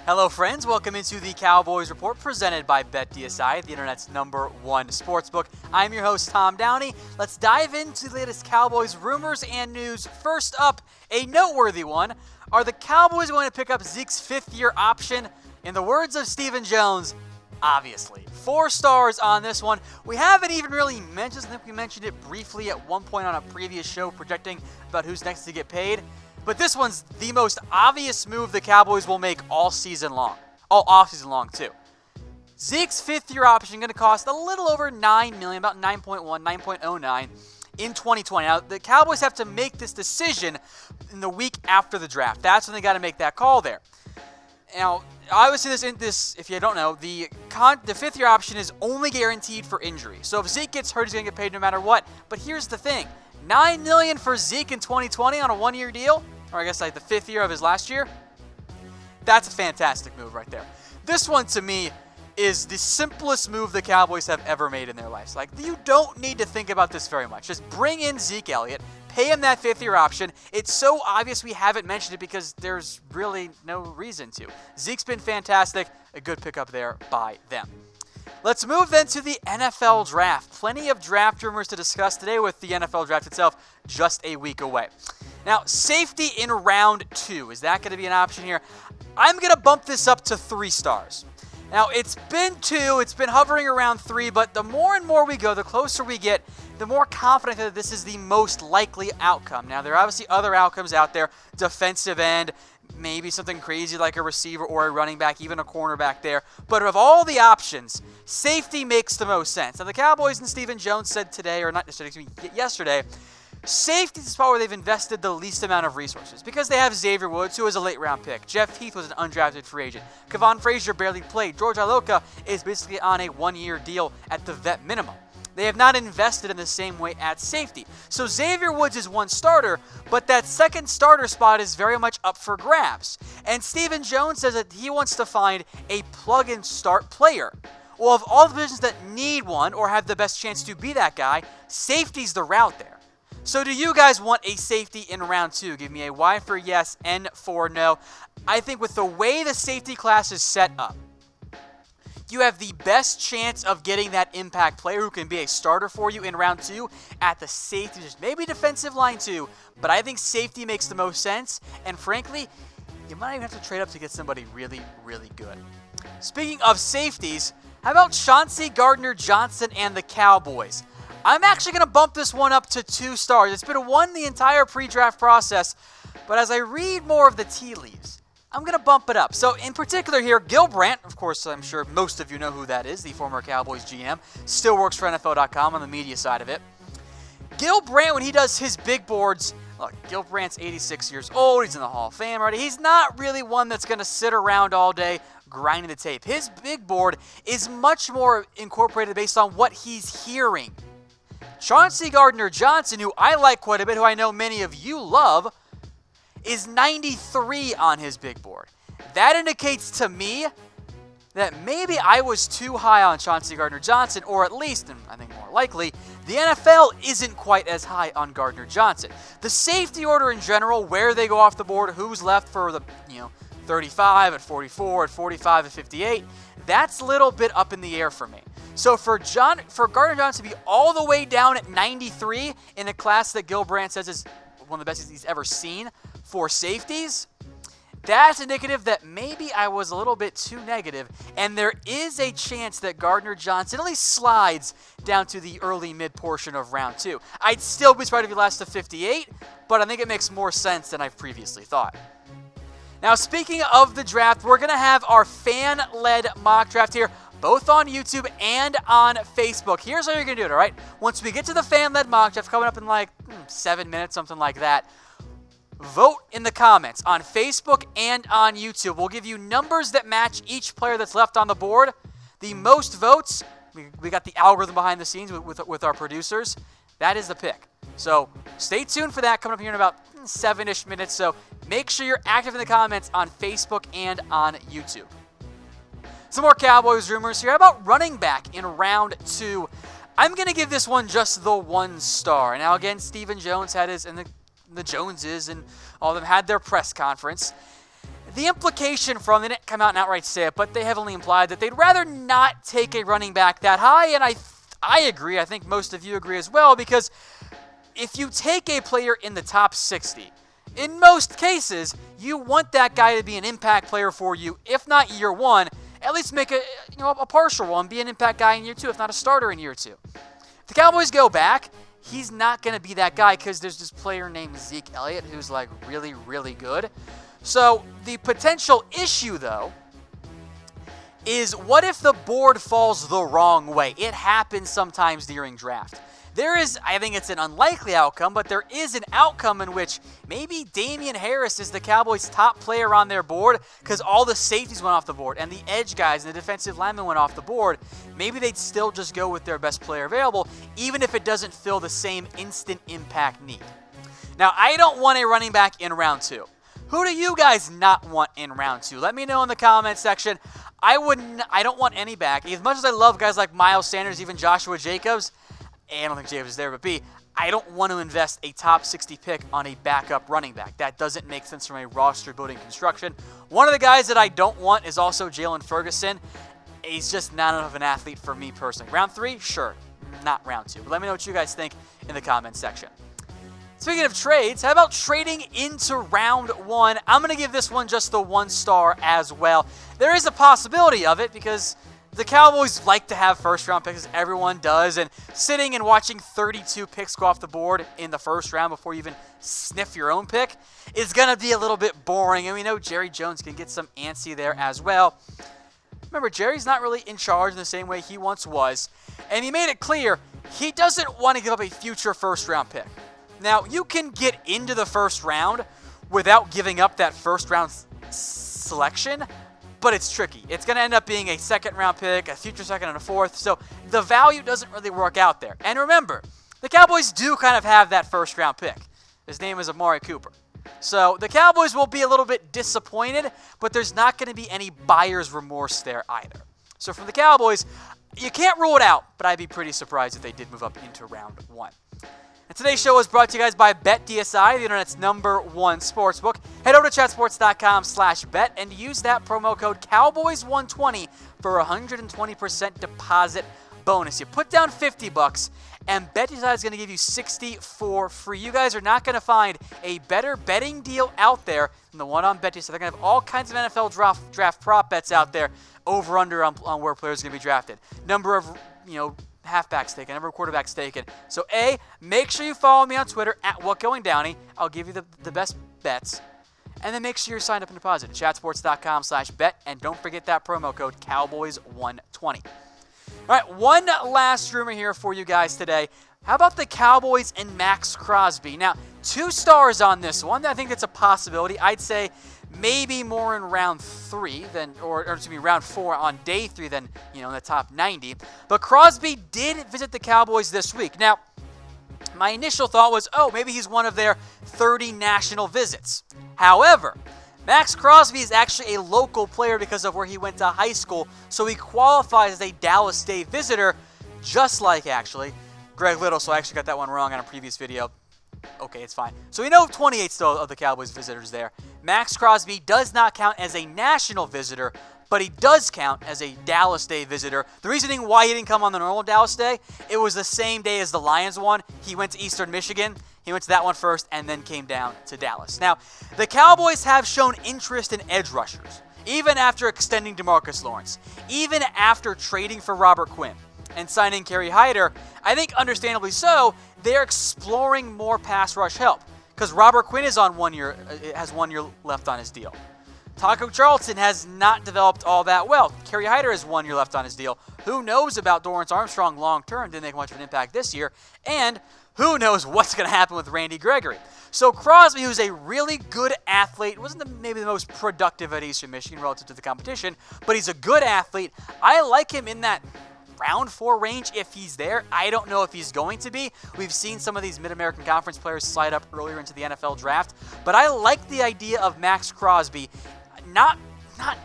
Hello friends, welcome into the Cowboys Report presented by BetDSI, the internet's #1 sportsbook. I'm your host, Tom Downey. Let's dive into the latest Cowboys rumors and news. First up, a noteworthy one. Are the Cowboys going to pick up Zeke's fifth-year option? In the words of Stephen Jones, obviously. 4 stars on this one. We haven't even really mentioned, I think we mentioned it briefly at one point on a previous show projecting about who's next to get paid. But this one's the most obvious move the Cowboys will make all season long. All offseason long, too. Zeke's fifth-year option going to cost a little over $9 million, about 9.09 in 2020. Now, the Cowboys have to make this decision in the week after the draft. That's when they got to make that call there. Now, obviously, if you don't know, the fifth-year option is only guaranteed for injury. So if Zeke gets hurt, he's going to get paid no matter what. But here's the thing. $9 million for Zeke in 2020 on a one-year deal, or I guess like the 5th year of his last year. That's a fantastic move right there. This one, to me, is the simplest move the Cowboys have ever made in their lives. Like, you don't need to think about this very much. Just bring in Zeke Elliott, pay him that 5th-year option. It's so obvious we haven't mentioned it because there's really no reason to. Zeke's been fantastic. A good pickup there by them. Let's move then to the NFL Draft. Plenty of draft rumors to discuss today with the NFL Draft itself just a week away. Now, safety in round 2. Is that going to be an option here? I'm going to bump this up to 3 stars. Now, it's been 2. It's been hovering around 3, but the more and more we go, the closer we get, the more confident that this is the most likely outcome. Now, there are obviously other outcomes out there. Defensive end, maybe something crazy like a receiver or a running back, even a cornerback there. But of all the options, safety makes the most sense. Now, the Cowboys and Stephen Jones said today, or not yesterday, safety is the spot where they've invested the least amount of resources because they have Xavier Woods, who is a late-round pick. Jeff Heath was an undrafted free agent. Kevon Frazier barely played. George Iloka is basically on a one-year deal at the vet minimum. They have not invested in the same way at safety. So Xavier Woods is one starter, but that second starter spot is very much up for grabs. And Stephen Jones says that he wants to find a plug-and-start player. Well, of all the positions that need one or have the best chance to be that guy, safety's the route there. So do you guys want a safety in round 2? Give me a Y for yes, N for no. I think with the way the safety class is set up, you have the best chance of getting that impact player who can be a starter for you in round 2 at the safety position. Maybe defensive line too, but I think safety makes the most sense. And frankly, you might even have to trade up to get somebody really, really good. Speaking of safeties, how about Chauncey Gardner-Johnson and the Cowboys? I'm actually going to bump this one up to 2 stars. It's been 1 the entire pre-draft process, but as I read more of the tea leaves, I'm going to bump it up. So in particular here, Gil Brandt, of course, I'm sure most of you know who that is, the former Cowboys GM, still works for NFL.com on the media side of it. Gil Brandt, when he does his big boards, look, Gil Brandt's 86 years old, he's in the Hall of Fame already. He's not really one that's going to sit around all day grinding the tape. His big board is much more incorporated based on what he's hearing. Chauncey Gardner-Johnson, who I like quite a bit, who I know many of you love, is 93 on his big board. That indicates to me that maybe I was too high on Chauncey Gardner-Johnson, or at least, and I think more likely, the NFL isn't quite as high on Gardner-Johnson. The safety order in general, where they go off the board, who's left for the 35, at 44, at 45, at 58, that's a little bit up in the air for me. So for Gardner-Johnson to be all the way down at 93 in a class that Gil Brandt says is one of the best he's ever seen for safeties, that's indicative that maybe I was a little bit too negative, and there is a chance that Gardner-Johnson at least slides down to the early mid portion of round 2. I'd still be surprised if he lasts to 58, but I think it makes more sense than I've previously thought. Now, speaking of the draft, we're going to have our fan-led mock draft here, both on YouTube and on Facebook. Here's how you're going to do it, all right? Once we get to the fan-led mock draft, coming up in like 7 minutes, something like that, vote in the comments on Facebook and on YouTube. We'll give you numbers that match each player that's left on the board. The most votes, we got the algorithm behind the scenes with our producers. That is the pick. So stay tuned for that coming up here in about 7-ish minutes. So make sure you're active in the comments on Facebook and on YouTube. Some more Cowboys rumors here. How about running back in round 2? I'm going to give this one just the 1 star. Now, again, Stephen Jones had his, and the Joneses and all of them had their press conference. the implication from, they didn't come out and outright say it, but they heavily implied that they'd rather not take a running back that high, and I agree. I think most of you agree as well, because if you take a player in the top 60, in most cases, you want that guy to be an impact player for you, if not year one, at least make a partial one, be an impact guy in year two, if not a starter in year two. If the Cowboys go back, he's not going to be that guy because there's this player named Ezekiel Elliott who's like really, really good. So the potential issue, though, is what if the board falls the wrong way? It happens sometimes during draft. I think it's an unlikely outcome, but there is an outcome in which maybe Damian Harris is the Cowboys' top player on their board because all the safeties went off the board and the edge guys and the defensive linemen went off the board. Maybe they'd still just go with their best player available, even if it doesn't fill the same instant impact need. Now, I don't want a running back in round 2. Who do you guys not want in round 2? Let me know in the comment section. I don't want any back. As much as I love guys like Miles Sanders, even Joshua Jacobs, I don't think Jacobs is there, but B, I don't want to invest a top 60 pick on a backup running back. That doesn't make sense from a roster building construction. One of the guys that I don't want is also Jalen Ferguson. He's just not enough of an athlete for me personally. Round 3, sure, not round 2. But let me know what you guys think in the comments section. Speaking of trades, how about trading into round 1? I'm going to give this one just the 1 star as well. There is a possibility of it because the Cowboys like to have first-round picks, as everyone does, and sitting and watching 32 picks go off the board in the first round before you even sniff your own pick is going to be a little bit boring, and we know Jerry Jones can get some antsy there as well. Remember, Jerry's not really in charge in the same way he once was, and he made it clear he doesn't want to give up a future first-round pick. Now, you can get into the first round without giving up that first-round selection, but it's tricky. It's going to end up being a second-round pick, a future second, and a fourth, so the value doesn't really work out there. And remember, the Cowboys do kind of have that first-round pick. His name is Amari Cooper. So the Cowboys will be a little bit disappointed, but there's not going to be any buyer's remorse there either. So from the Cowboys, you can't rule it out, but I'd be pretty surprised if they did move up into round 1. And today's show is brought to you guys by BetDSI, the internet's #1 sportsbook. Head over to chatsports.com/bet and use that promo code Cowboys120 for a 120% deposit bonus. You put down $50 and BetDSI is going to give you $60 for free. You guys are not going to find a better betting deal out there than the one on BetDSI. They're going to have all kinds of NFL draft prop bets out there, over under on where players are going to be drafted. Number of, halfbacks taken, number of quarterbacks taken. So A, make sure you follow me on Twitter at WhatGoingDowney. I'll give you the best bets. And then make sure you're signed up and deposit at chatsports.com/bet. And don't forget that promo code Cowboys120. All right, one last rumor here for you guys today. How about the Cowboys and Maxx Crosby? Now, 2 stars on this one. I think that's a possibility. I'd say maybe more in round 3 round 4 on day 3 than, in the top 90. But Crosby did visit the Cowboys this week. Now, my initial thought was, maybe he's one of their 30 national visits. However, Maxx Crosby is actually a local player because of where he went to high school, so he qualifies as a Dallas State visitor, just like, actually, Greg Little, so I actually got that one wrong on a previous video. Okay, it's fine. So we know 28 still of the Cowboys visitors there. Maxx Crosby does not count as a national visitor, but he does count as a Dallas Day visitor. The reasoning why he didn't come on the normal Dallas Day, it was the same day as the Lions one. He went to Eastern Michigan. He went to that one first and then came down to Dallas. Now, the Cowboys have shown interest in edge rushers, even after extending DeMarcus Lawrence, even after trading for Robert Quinn and signing Kerry Hyder. I think understandably so, they're exploring more pass rush help because Robert Quinn is on 1 year, has 1 year left on his deal. Taco Charlton has not developed all that well. Kerry Hyder has 1 year left on his deal. Who knows about Dorrance Armstrong long term? Didn't make much of an impact this year. And who knows what's going to happen with Randy Gregory. So Crosby, who's a really good athlete, wasn't maybe the most productive at Eastern Michigan relative to the competition, but he's a good athlete. I like him in that round 4 range if he's there. I don't know if he's going to be. We've seen some of these Mid-American Conference players slide up earlier into the NFL draft, but I like the idea of Maxx Crosby, not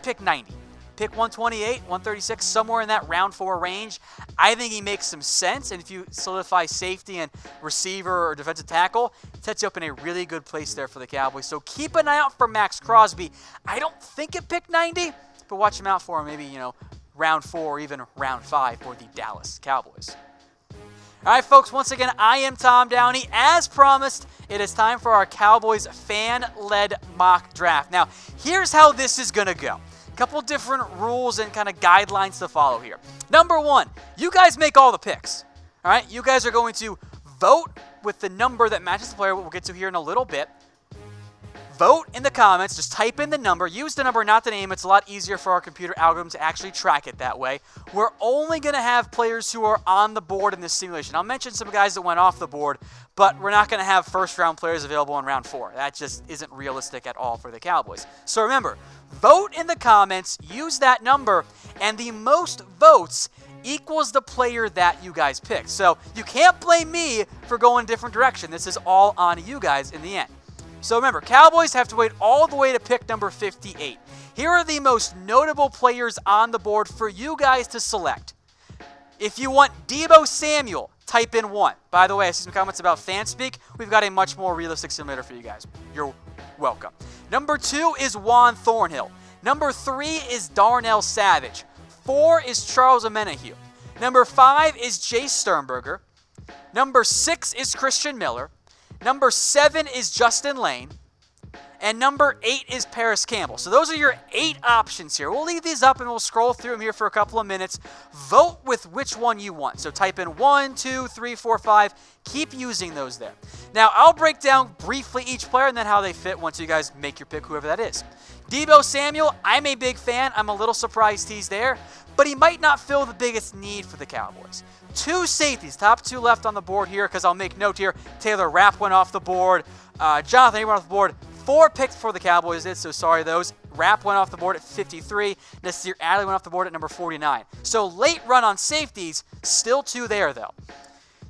pick 90, pick 128, 136, somewhere in that round 4 range. I think he makes some sense, and if you solidify safety and receiver or defensive tackle, it sets you up in a really good place there for the Cowboys. So keep an eye out for Maxx Crosby. I don't think at pick 90, but watch him out for maybe, round 4 or even round 5 for the Dallas Cowboys. All right, folks, once again, I am Tom Downey. As promised, it is time for our Cowboys fan-led mock draft. Now, here's how this is going to go. A couple different rules and kind of guidelines to follow here. Number 1, you guys make all the picks. All right, you guys are going to vote with the number that matches the player, what we'll get to here in a little bit. Vote in the comments. Just type in the number. Use the number, not the name. It's a lot easier for our computer algorithm to actually track it that way. We're only going to have players who are on the board in this simulation. I'll mention some guys that went off the board, but we're not going to have first-round players available in round 4. That just isn't realistic at all for the Cowboys. So remember, vote in the comments, use that number, and the most votes equals the player that you guys picked. So you can't blame me for going a different direction. This is all on you guys in the end. So remember, Cowboys have to wait all the way to pick number 58. Here are the most notable players on the board for you guys to select. If you want Deebo Samuel, type in 1. By the way, I see some comments about FanSpeak. We've got a much more realistic simulator for you guys. You're welcome. Number 2 is Juan Thornhill. Number 3 is Darnell Savage. 4 is Charles Omenihu. Number 5 is Jay Sternberger. Number 6 is Christian Miller. Number 7 is Justin Lane. And number 8 is Paris Campbell. So those are your 8 options here. We'll leave these up and we'll scroll through them here for a couple of minutes. Vote with which one you want. So type in 1, 2, 3, 4, 5. Keep using those there. Now, I'll break down briefly each player and then how they fit once you guys make your pick, whoever that is. Deebo Samuel, I'm a big fan. I'm a little surprised he's there, but he might not fill the biggest need for the Cowboys. 2 safeties, top 2 left on the board here, because I'll make note here. Taylor Rapp went off the board. Jonathan went off the board. 4 picks for the Cowboys did, so sorry those. Rapp went off the board at 53. Nasir Adderley went off the board at number 49. So late run on safeties, still 2 there, though.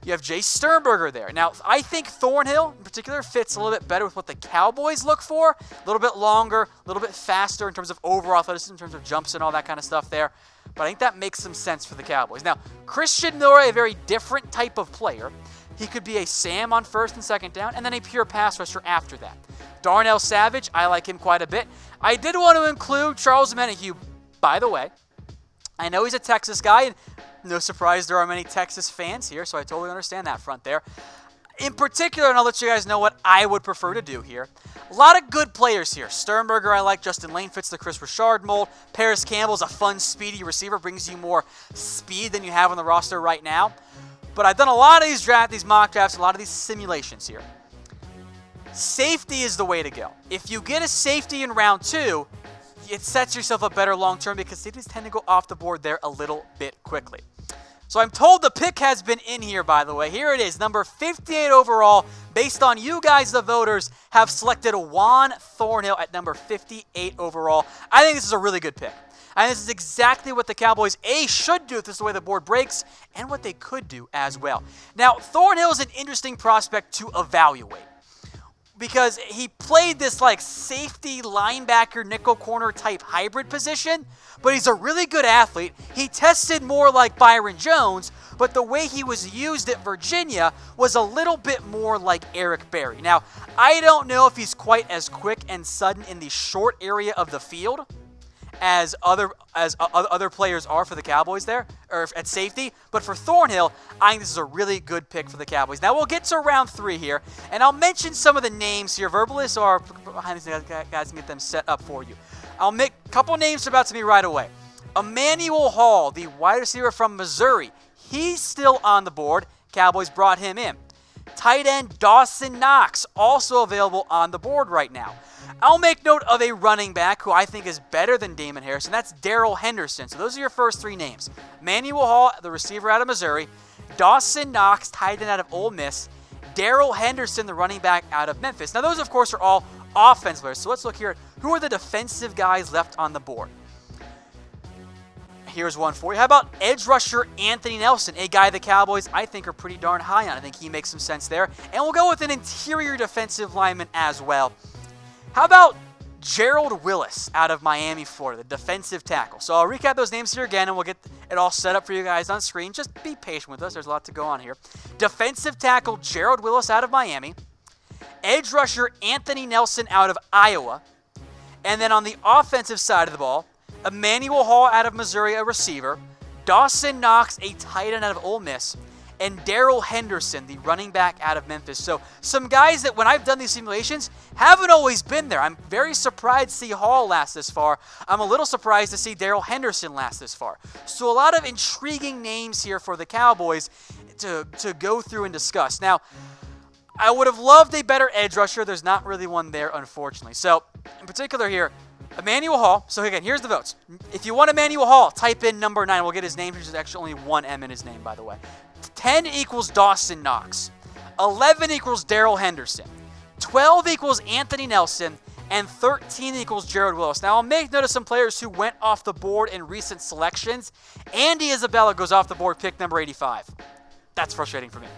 You have Jay Sternberger there. Now, I think Thornhill, in particular, fits a little bit better with what the Cowboys look for. A little bit longer, a little bit faster in terms of overall athleticism, in terms of jumps and all that kind of stuff there. But I think that makes some sense for the Cowboys. Now, Christian Miller, a very different type of player. He could be a Sam on first and second down, and then a pure pass rusher after that. Darnell Savage, I like him quite a bit. I did want to include Charles Omenihu, by the way. I know he's a Texas guy, and no surprise there are many Texas fans here, so I totally understand that front there. In particular, and I'll let you guys know what I would prefer to do here. A lot of good players here. Sternberger, I like. Justin Lane fits the Chris Richard mold. Paris Campbell's a fun, speedy receiver, brings you more speed than you have on the roster right now. But I've done a lot of these mock drafts, a lot of these simulations here. Safety is the way to go. If you get a safety in round 2, it sets yourself up better long term because safeties tend to go off the board there a little bit quickly. So I'm told the pick has been in here, by the way. Here it is, number 58 overall, based on you guys, the voters, have selected Juan Thornhill at number 58 overall. I think this is a really good pick. And this is exactly what the Cowboys, should do if this is the way the board breaks, and what they could do as well. Now, Thornhill is an interesting prospect to evaluate, because he played this like safety, linebacker, nickel corner type hybrid position, but he's a really good athlete. He tested more like Byron Jones, but the way he was used at Virginia was a little bit more like Eric Berry. Now, I don't know if he's quite as quick and sudden in the short area of the field as other players are for the Cowboys there, or at safety. But for Thornhill, I think this is a really good pick for the Cowboys. Now we'll get to round 3 here, and I'll mention some of the names here verbally, so our behind the scenes guys can get them set up for you. I'll make a couple names about to me right away. EMANUEL Hall, the wide receiver from Missouri, he's still on the board. Cowboys brought him in. Tight end Dawson Knox, also available on the board right now. I'll make note of a running back who I think is better than Damon Harris, and that's Darrell Henderson. So those are your first 3 names. EMANUEL Hall, the receiver out of Missouri. Dawson Knox, tight end out of Ole Miss. Darrell Henderson, the running back out of Memphis. Now those, of course, are all offensive players. So let's look here at who are the defensive guys left on the board. Here's one for you. How about edge rusher Anthony Nelson, a guy the Cowboys I think are pretty darn high on. I think he makes some sense there. And we'll go with an interior defensive lineman as well. How about Gerald Willis out of Miami, Florida, the defensive tackle. So I'll recap those names here again, and we'll get it all set up for you guys on screen. Just be patient with us. There's a lot to go on here. Defensive tackle Gerald Willis out of Miami. Edge rusher Anthony Nelson out of Iowa. And then on the offensive side of the ball, Emmanuel Hall out of Missouri, a receiver. Dawson Knox, a tight end out of Ole Miss. And Darrell Henderson, the running back out of Memphis. So some guys that when I've done these simulations haven't always been there. I'm very surprised to see Hall last this far. I'm a little surprised to see Darrell Henderson last this far. So a lot of intriguing names here for the Cowboys to go through and discuss. Now, I would have loved a better edge rusher. There's not really one there, unfortunately. So in particular here, Emmanuel Hall. So again, here's the votes. If you want Emmanuel Hall, type in number 9. We'll get his name. There's actually only one M in his name, by the way. 10 equals Dawson Knox. 11 equals Darrell Henderson. 12 equals Anthony Nelson. And 13 equals Gerald Willis. Now, I'll make note of some players who went off the board in recent selections. Andy Isabella goes off the board, pick number 85. That's frustrating for me.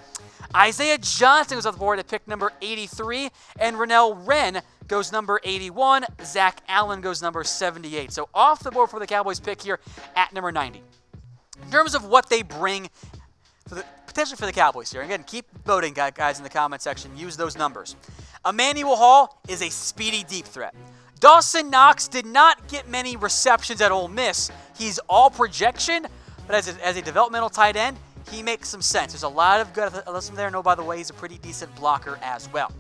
Isaiah Johnson goes off the board at pick number 83. And Rennell Wren goes number 81. Zach Allen goes number 78. So off the board for the Cowboys pick here at number 90. In terms of what they bring potentially for the Cowboys here. Again, keep voting, guys, in the comment section. Use those numbers. Emmanuel Hall is a speedy deep threat. Dawson Knox did not get many receptions at Ole Miss. He's all projection, but as a developmental tight end, he makes some sense. There's a lot of good athleticism there. And oh, by the way, he's a pretty decent blocker as well.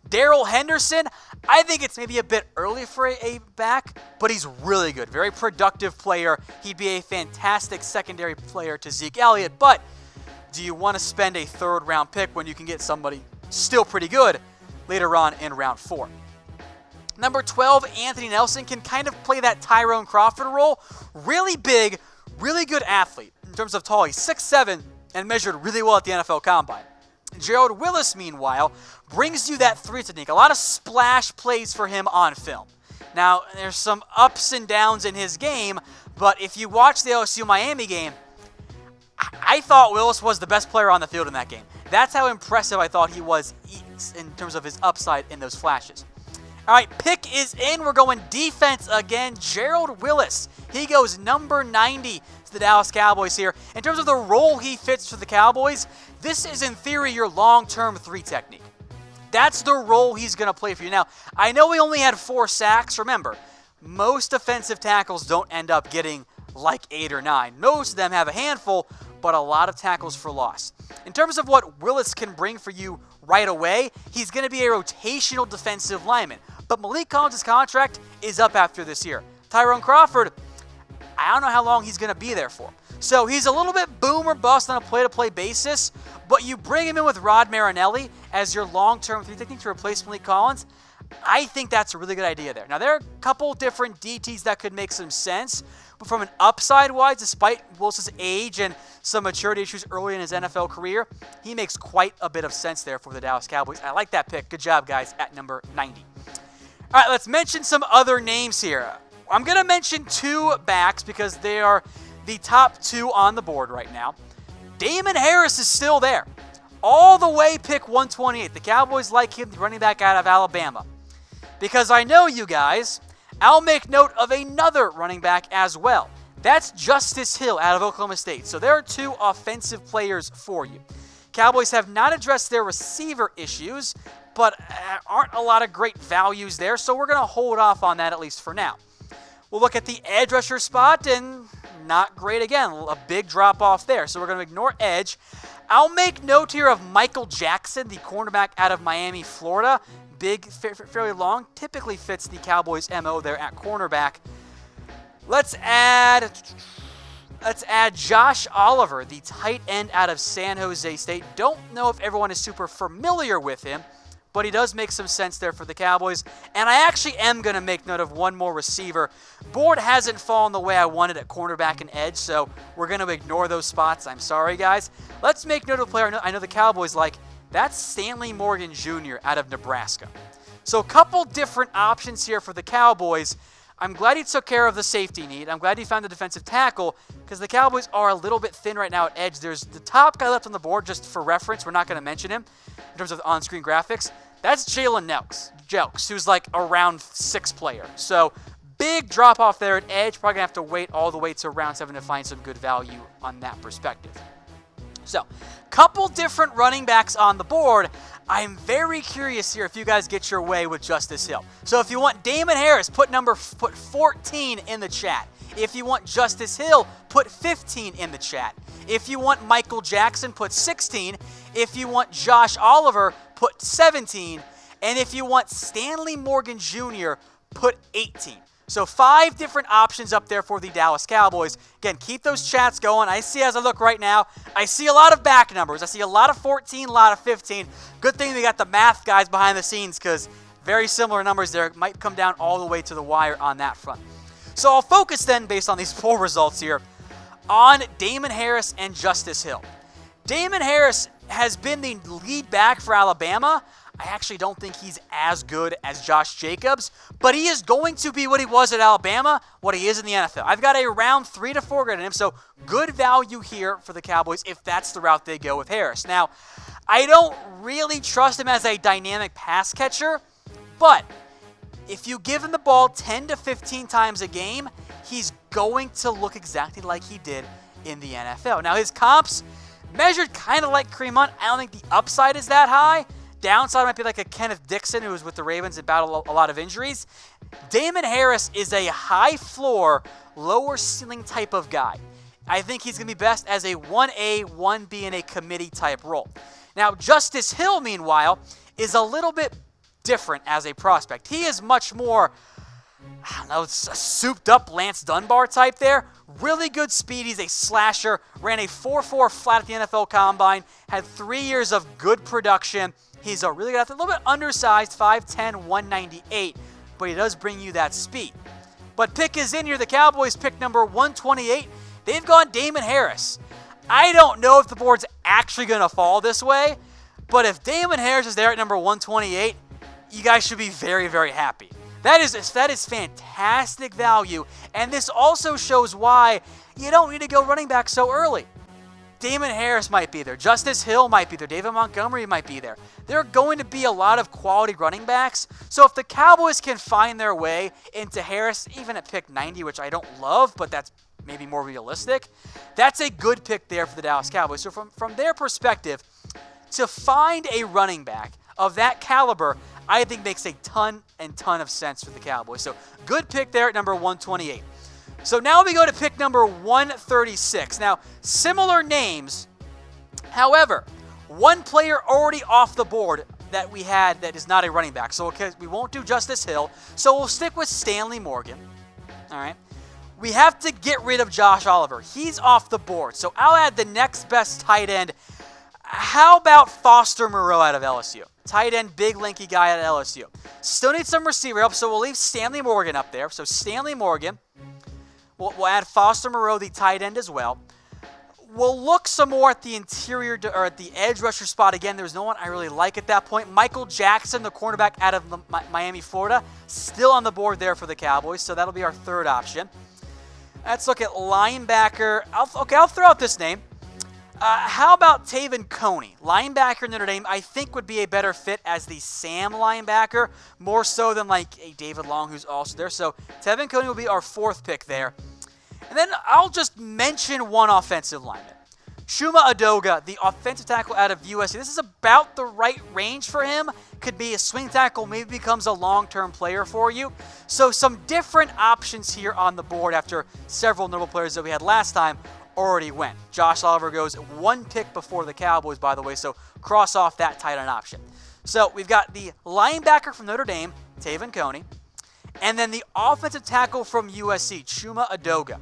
Darrell Henderson, I think it's maybe a bit early for a back, but he's really good. Very productive player. He'd be a fantastic secondary player to Zeke Elliott, but do you want to spend a third-round pick when you can get somebody still pretty good later on in round 4? Number 12, Anthony Nelson can kind of play that Tyrone Crawford role. Really big, really good athlete in terms of tall. He's 6'7", and measured really well at the NFL Combine. Gerald Willis, meanwhile, brings you that 3 technique. A lot of splash plays for him on film. Now, there's some ups and downs in his game, but if you watch the LSU-Miami game, I thought Willis was the best player on the field in that game. That's how impressive I thought he was in terms of his upside in those flashes. All right, pick is in. We're going defense again. Gerald Willis. He goes number 90 to the Dallas Cowboys here. In terms of the role he fits for the Cowboys, this is in theory your long-term 3 technique. That's the role he's going to play for you. Now, I know he only had 4 sacks. Remember, most defensive tackles don't end up getting like 8 or 9. Most of them have a handful, but a lot of tackles for loss. In terms of what Willis can bring for you right away, he's going to be a rotational defensive lineman. But Malik Collins' contract is up after this year. Tyrone Crawford, I don't know how long he's going to be there for. So he's a little bit boom or bust on a play-to-play basis, but you bring him in with Rod Marinelli as your long-term 3 technique to replace Malik Collins. I think that's a really good idea there. Now, there are a couple different DTs that could make some sense, but from an upside-wise, despite Willis' age and some maturity issues early in his NFL career, he makes quite a bit of sense there for the Dallas Cowboys. I like that pick. Good job, guys, at number 90. All right, let's mention some other names here. I'm going to mention 2 backs because they are the top 2 on the board right now. Damon Harris is still there. All the way pick 128. The Cowboys like him, the running back out of Alabama. Because I know you guys, I'll make note of another running back as well. That's Justice Hill out of Oklahoma State. So there are 2 offensive players for you. Cowboys have not addressed their receiver issues, but aren't a lot of great values there, so we're going to hold off on that at least for now. We'll look at the edge rusher spot, and not great again. A big drop off there, so we're going to ignore edge. I'll make note here of Michael Jackson, the cornerback out of Miami, Florida. Big, fairly long, typically fits the Cowboys' MO there at cornerback. Let's add Josh Oliver, the tight end out of San Jose State. Don't know if everyone is super familiar with him, but he does make some sense there for the Cowboys. And I actually am going to make note of one more receiver. Board hasn't fallen the way I wanted at cornerback and edge, so we're going to ignore those spots. I'm sorry, guys. Let's make note of a player I know the Cowboys like. That's Stanley Morgan Jr. out of Nebraska. So a couple different options here for the Cowboys. I'm glad he took care of the safety need. I'm glad he found the defensive tackle because the Cowboys are a little bit thin right now at edge. There's the top guy left on the board, just for reference. We're not going to mention him in terms of on-screen graphics. That's Jalen Jelks, who's like a round 6 player. So big drop off there at edge. Probably going to have to wait all the way to round 7 to find some good value on that perspective. So, couple different running backs on the board. I'm very curious here if you guys get your way with Justice Hill. So if you want Damon Harris, put 14 in the chat. If you want Justice Hill, put 15 in the chat. If you want Michael Jackson, put 16. If you want Josh Oliver, put 17. And if you want Stanley Morgan Jr., put 18. So 5 different options up there for the Dallas Cowboys. Again, keep those chats going. I see as I look right now, I see a lot of back numbers. I see a lot of 14, a lot of 15. Good thing we got the math guys behind the scenes because very similar numbers there. Might come down all the way to the wire on that front. So I'll focus then, based on these poll results here, on Damon Harris and Justice Hill. Damon Harris has been the lead back for Alabama. I actually don't think he's as good as Josh Jacobs, but he is going to be what he was at Alabama, what he is in the NFL. I've got a round 3 to 4 grade on him, so good value here for the Cowboys if that's the route they go with Harris. Now, I don't really trust him as a dynamic pass catcher, but if you give him the ball 10 to 15 times a game, he's going to look exactly like he did in the NFL. Now, his comps measured kind of like Kareem Hunt. I don't think the upside is that high. Downside might be like a Kenneth Dixon, who was with the Ravens and battled a lot of injuries. Damon Harris is a high floor, lower ceiling type of guy. I think he's going to be best as a 1A, 1B in a committee type role. Now, Justice Hill, meanwhile, is a little bit different as a prospect. He is much more, I don't know, it's a souped up Lance Dunbar type there. Really good speed. He's a slasher. Ran a 4.4 flat at the NFL Combine. Had 3 years of good production. He's a really good athlete, a little bit undersized, 5'10", 198, but he does bring you that speed. But pick is in here. The Cowboys pick number 128. They've gone Damon Harris. I don't know if the board's actually going to fall this way, but if Damon Harris is there at number 128, you guys should be very, very happy. That is fantastic value, and this also shows why you don't need to go running back so early. Damon Harris might be there. Justice Hill might be there. David Montgomery might be there. There are going to be a lot of quality running backs. So if the Cowboys can find their way into Harris, even at pick 90, which I don't love, but that's maybe more realistic, that's a good pick there for the Dallas Cowboys. So from their perspective, to find a running back of that caliber, I think makes a ton of sense for the Cowboys. So good pick there at number 128. So now we go to pick number 136. Now, similar names. However, one player already off the board that we had that is not a running back. So we won't do Justice Hill. So we'll stick with Stanley Morgan. All right. We have to get rid of Josh Oliver. He's off the board. So I'll add the next best tight end. How about Foster Moreau out of LSU? Tight end, big, lanky guy out of LSU. Still need some receiver help, so we'll leave Stanley Morgan up there. So Stanley Morgan. We'll add Foster Moreau, the tight end, as well. We'll look some more at the interior or at the edge rusher spot. Again, there's no one I really like at that point. Michael Jackson, the cornerback out of Miami, Florida, still on the board there for the Cowboys, so that'll be our third option. Let's look at linebacker. I'll throw out this name. How about Tevin Coney? Linebacker in Notre Dame, I think would be a better fit as the Sam linebacker, more so than like a David Long, who's also there. So Tevin Coney will be our fourth pick there. And then I'll just mention one offensive lineman. Chuma Adoga, the offensive tackle out of USC. This is about the right range for him. Could be a swing tackle, maybe becomes a long-term player for you. So some different options here on the board after several notable players that we had last time already went. Josh Oliver goes one pick before the Cowboys, by the way, so cross off that tight end option. So we've got the linebacker from Notre Dame, Tevin Coney, and then the offensive tackle from USC, Chuma Adoga.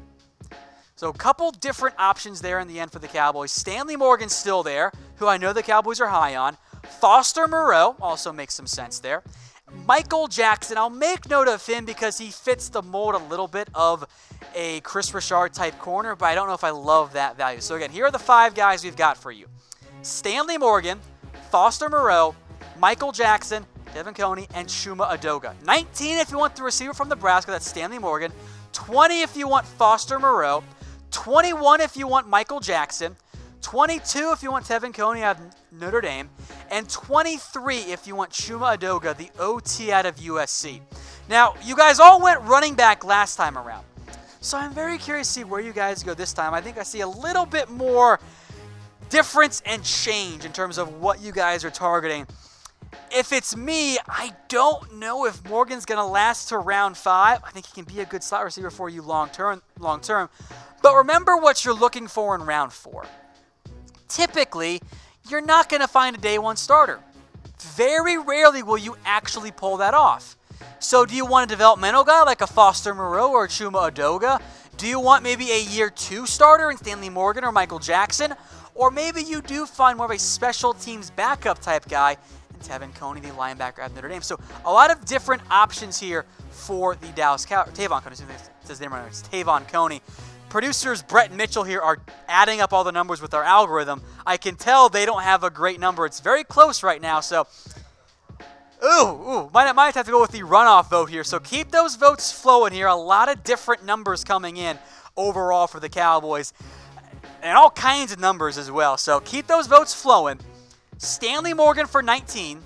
So a couple different options there in the end for the Cowboys. Stanley Morgan's still there, who I know the Cowboys are high on. Foster Moreau also makes some sense there. Michael Jackson, I'll make note of him because he fits the mold a little bit of a Chris Richard type corner, but I don't know if I love that value. So again, here are the 5 guys we've got for you. Stanley Morgan, Foster Moreau, Michael Jackson, Tevin Coney, and Chuma Adoga. 19 if you want the receiver from Nebraska, that's Stanley Morgan. 20 if you want Foster Moreau. 21 if you want Michael Jackson. 22 if you want Tevin Coney out of Notre Dame, and 23 if you want Chuma Edoga, the OT out of USC. Now, you guys all went running back last time around, so I'm very curious to see where you guys go this time. I think I see a little bit more difference and change in terms of what you guys are targeting. If it's me, I don't know if Morgan's going to last to round 5. I think he can be a good slot receiver for you long term. But remember what you're looking for in round 4. Typically, you're not going to find a day 1 starter. Very rarely will you actually pull that off. So do you want a developmental guy like a Foster Moreau or a Chuma Edoga? Do you want maybe a year 2 starter in Stanley Morgan or Michael Jackson? Or maybe you do find more of a special teams backup type guy in Tevin Coney, the linebacker at Notre Dame. So a lot of different options here for the Dallas Cowboys. Tavon Coney, says name right. It's Tavon Coney. Producers Brett and Mitchell here are adding up all the numbers with our algorithm. I can tell they don't have a great number. It's very close right now. So, might have to go with the runoff vote here. So keep those votes flowing here. A lot of different numbers coming in overall for the Cowboys. And all kinds of numbers as well. So keep those votes flowing. Stanley Morgan for 19.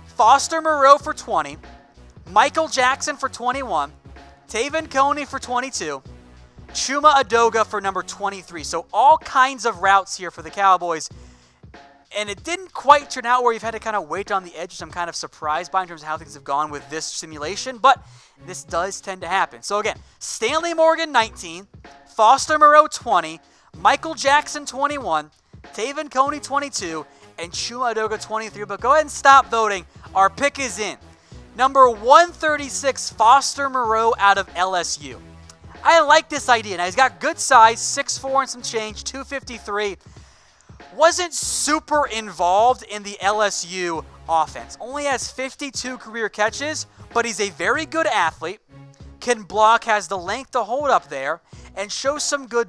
Foster Moreau for 20. Michael Jackson for 21. Tavon Coney for 22. Chuma Edoga for number 23. So all kinds of routes here for the Cowboys. And it didn't quite turn out where you've had to kind of wait on the edge, which I'm kind of surprised by in terms of how things have gone with this simulation. But this does tend to happen. So again, Stanley Morgan 19. Foster Moreau 20. Michael Jackson 21, Tavon Coney 22, and Chuma Edoga 23. But go ahead and stop voting. Our pick is in. Number 136, Foster Moreau out of LSU. I like this idea. Now, he's got good size, 6'4" and some change, 253. Wasn't super involved in the LSU offense. Only has 52 career catches, but he's a very good athlete. Can block, has the length to hold up there, and shows some good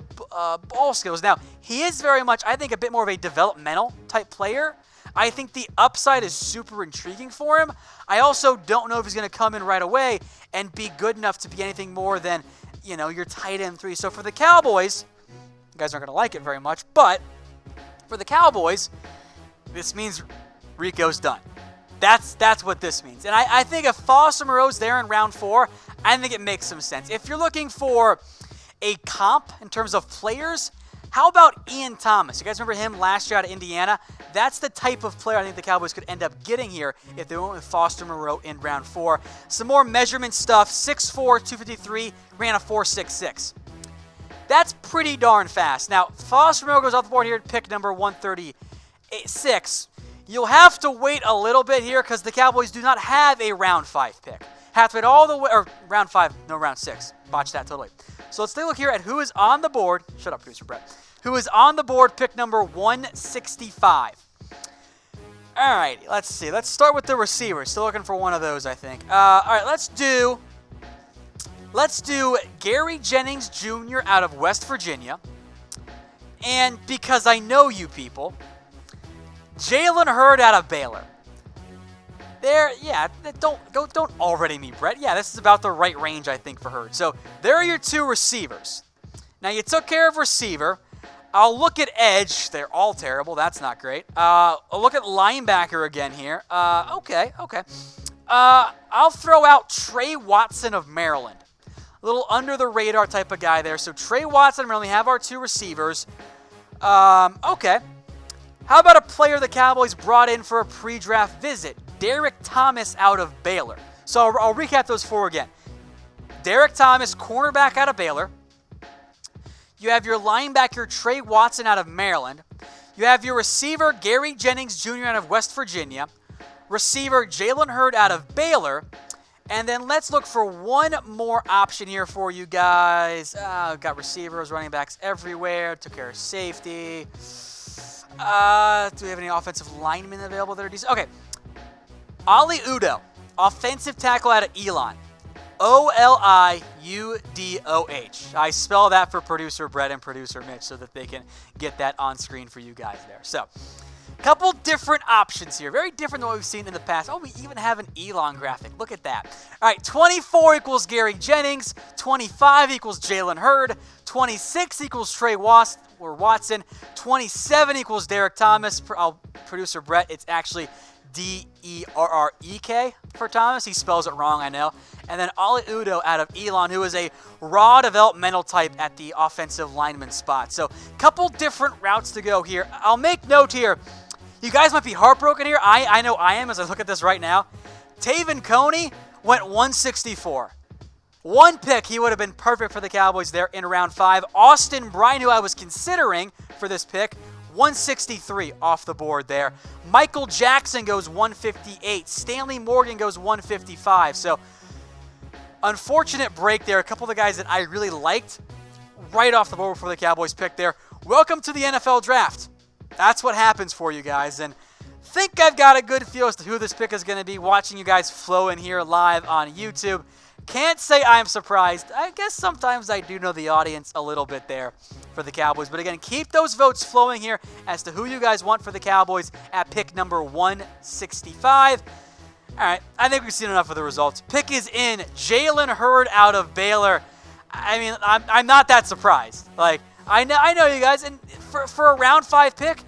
ball skills. Now, he is very much, I think, a bit more of a developmental type player. I think the upside is super intriguing for him. I also don't know if he's going to come in right away and be good enough to be anything more than, your tight end 3. So for the Cowboys, you guys aren't going to like it very much, but for the Cowboys, this means Rico's done. That's what this means. And I think if Foster Moreau's there in round 4, I think it makes some sense. If you're looking for a comp in terms of players, how about Ian Thomas? You guys remember him last year out of Indiana? That's the type of player I think the Cowboys could end up getting here if they went with Foster Moreau in round 4. Some more measurement stuff, 6'4", 253, ran a 4.66. That's pretty darn fast. Now, Foster Moreau goes off the board here at pick number 136. You'll have to wait a little bit here because the Cowboys do not have a round 5 pick. Have to wait all the way, or round 5, no, round 6. Botched that totally. So let's take a look here at who is on the board. Shut up, producer Brett. Who is on the board, pick number 165. All right, let's see. Let's start with the receivers. Still looking for one of those, I think. All right, let's do Gary Jennings Jr. out of West Virginia. And because I know you people, Jalen Hurd out of Baylor. Don't already me, Brett. Yeah, this is about the right range, I think, for Hurd. So there are your 2 receivers. Now, you took care of receiver. I'll look at edge. They're all terrible. That's not great. I'll look at linebacker again here. Okay. I'll throw out Trey Watson of Maryland. A little under-the-radar type of guy there. So Trey Watson, we only have our 2 receivers. Okay. How about a player the Cowboys brought in for a pre-draft visit? Derek Thomas out of Baylor. So I'll recap those 4 again. Derek Thomas, cornerback out of Baylor. You have your linebacker, Trey Watson out of Maryland. You have your receiver, Gary Jennings Jr. out of West Virginia. Receiver, Jalen Hurd out of Baylor. And then let's look for one more option here for you guys. We've got receivers, running backs everywhere. Took care of safety. Do we have any offensive linemen available that are decent? Okay. Ali Udoh, offensive tackle out of Elon. Oliudoh. I spell that for producer Brett and producer Mitch so that they can get that on screen for you guys there. So, Couple different options here. Very different than what we've seen in the past. Oh, we even have an Elon graphic. Look at that. All right, 24 equals Gary Jennings. 25 equals Jalen Hurd. 26 equals Trey Watson. 27 equals Derek Thomas. Producer Brett, it's actually Derrek for Thomas. He spells it wrong, I know. And then Ali Udoh out of Elon, who is a raw developmental type at the offensive lineman spot. So couple different routes to go here. I'll make note here. You guys might be heartbroken here. I know I am as I look at this right now. Taven Coney went 164. One pick, he would have been perfect for the Cowboys there in round 5. Austin Bryant, who I was considering for this pick, 163 off the board there. Michael Jackson goes 158. Stanley Morgan goes 155. So, unfortunate break there. A couple of the guys that I really liked right off the board before the Cowboys pick there. Welcome to the NFL Draft. That's what happens for you guys. And think I've got a good feel as to who this pick is going to be watching you guys flow in here live on YouTube. Can't say I'm surprised. I guess sometimes I do know the audience a little bit there for the Cowboys. But again, keep those votes flowing here as to who you guys want for the Cowboys at pick number 165. All right, I think we've seen enough of the results. Pick is in. Jalen Hurd out of Baylor. I mean, I'm not that surprised. Like, I know you guys, and for a round 5 pick,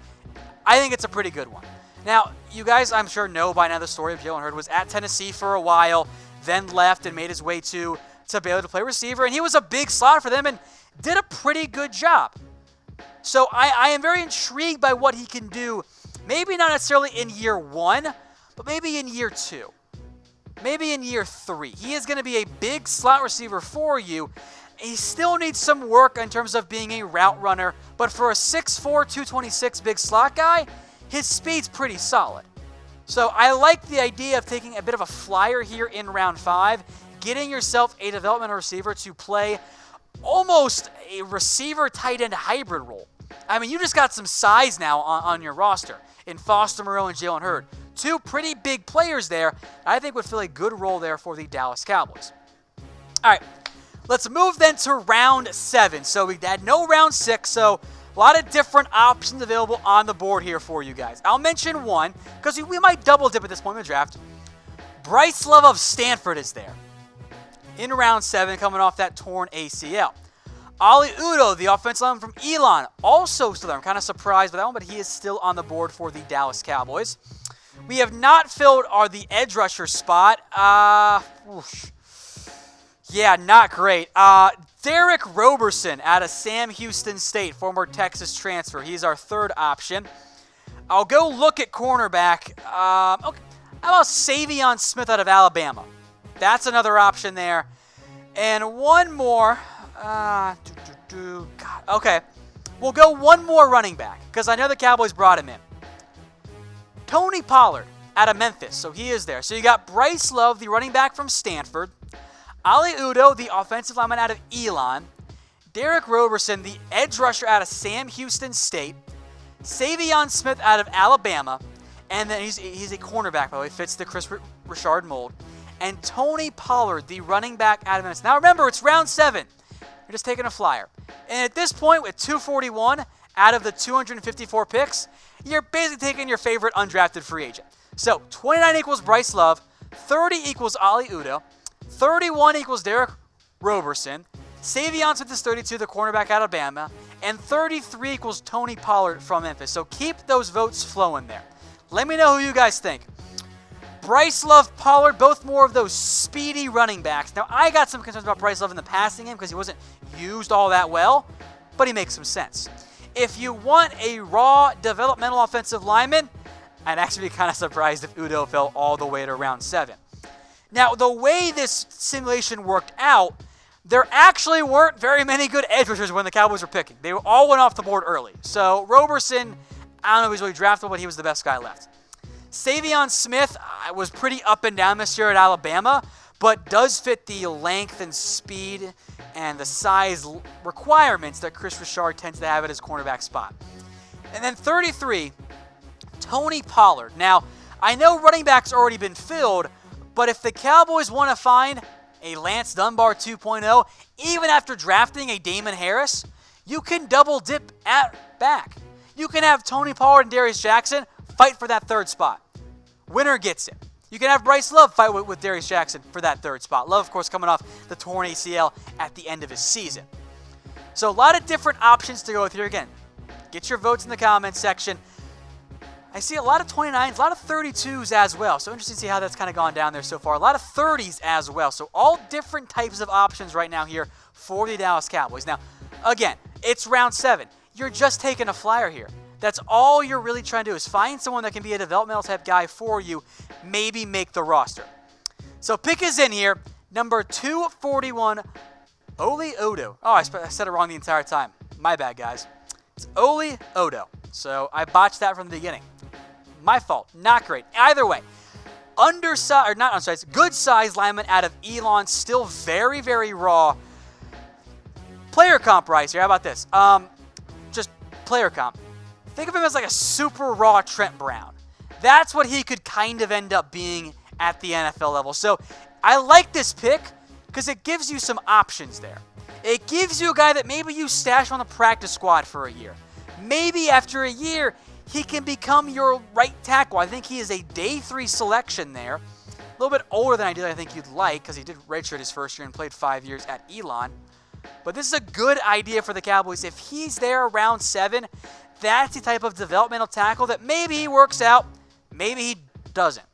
I think it's a pretty good one. Now, you guys, I'm sure, know by now the story of Jalen Hurd. Was at Tennessee for a while, then left and made his way to Baylor to play receiver, and he was a big slot for them and did a pretty good job. So I am very intrigued by what he can do, maybe not necessarily in year 1, but maybe in year 2, maybe in year 3. He is going to be a big slot receiver for you. He still needs some work in terms of being a route runner, but for a 6'4", 226 big slot guy, his speed's pretty solid. So I like the idea of taking a bit of a flyer here in round 5, getting yourself a developmental receiver to play almost a receiver tight end hybrid role. I mean, you just got some size now on your roster in Foster Moreau and Jalen Hurd. 2 pretty big players there I think would fill a good role there for the Dallas Cowboys. All right, let's move then to round 7. So we had no round 6, so a lot of different options available on the board here for you guys. I'll mention one, because we might double dip at this point in the draft. Bryce Love of Stanford is there in round 7, coming off that torn ACL. Ali Udoh, the offensive lineman from Elon, also still there. I'm kind of surprised by that one, but he is still on the board for the Dallas Cowboys. We have not filled the edge rusher spot. Yeah, not great. Derek Roberson out of Sam Houston State, former Texas transfer. He's our third option. I'll go look at cornerback. Okay. How about Savion Smith out of Alabama? That's another option there. And one more. God. Okay. We'll go one more running back, because I know the Cowboys brought him in. Tony Pollard out of Memphis, so he is there. So you got Bryce Love, the running back from Stanford. Ali Udoh, the offensive lineman out of Elon. Derek Roberson, the edge rusher out of Sam Houston State. Savion Smith out of Alabama. And then he's a cornerback, by the way, fits the Chris Richard mold. And Tony Pollard, the running back out of Memphis. Now remember, it's round 7. You're just taking a flyer. And at this point, with 241 out of the 254 picks, you're basically taking your favorite undrafted free agent. So 29 equals Bryce Love. 30 equals Ali Udoh. 31 equals Derek Roberson. Savion Smith is 32, the cornerback out of Alabama. And 33 equals Tony Pollard from Memphis. So keep those votes flowing there. Let me know who you guys think. Bryce Love, Pollard, both more of those speedy running backs. Now, I got some concerns about Bryce Love in the passing game because he wasn't used all that well, but he makes some sense. If you want a raw developmental offensive lineman, I'd actually be kind of surprised if Udoh fell all the way to round 7. Now, the way this simulation worked out, there actually weren't very many good edge rushers when the Cowboys were picking. They all went off the board early. So Roberson, I don't know if he's really draftable, but he was the best guy left. Savion Smith was pretty up and down this year at Alabama, but does fit the length and speed and the size requirements that Chris Richard tends to have at his cornerback spot. And then 33, Tony Pollard. Now, I know running back's already been filled, but if the Cowboys want to find a Lance Dunbar 2.0, even after drafting a Damon Harris, you can double dip at back. You can have Tony Pollard and Darius Jackson fight for that third spot. Winner gets it. You can have Bryce Love fight with Darius Jackson for that third spot. Love, of course, coming off the torn ACL at the end of his season. So a lot of different options to go with here. Again, get your votes in the comments section. I see a lot of 29s, a lot of 32s as well. So interesting to see how that's kind of gone down there so far. A lot of 30s as well. So all different types of options right now here for the Dallas Cowboys. Now, again, it's round 7. You're just taking a flyer here. That's all you're really trying to do is find someone that can be a developmental type guy for you, maybe make the roster. So pick is in here, number 241, Oli Odo. Oh, I said it wrong the entire time. My bad, guys. It's Oli Odo. So I botched that from the beginning. My fault. Not great. Either way, good size lineman out of Elon, still very, very raw. Player comp rise here. How about this? Just player comp. Think of him as like a super raw Trent Brown. That's what he could kind of end up being at the NFL level. So I like this pick because it gives you some options there. It gives you a guy that maybe you stash on the practice squad for a year. Maybe after a year, he can become your right tackle. I think he is a day 3 selection there. A little bit older than I think you'd like because he did redshirt his first year and played 5 years at Elon. But this is a good idea for the Cowboys. If he's there around 7, that's the type of developmental tackle that maybe he works out, maybe he doesn't.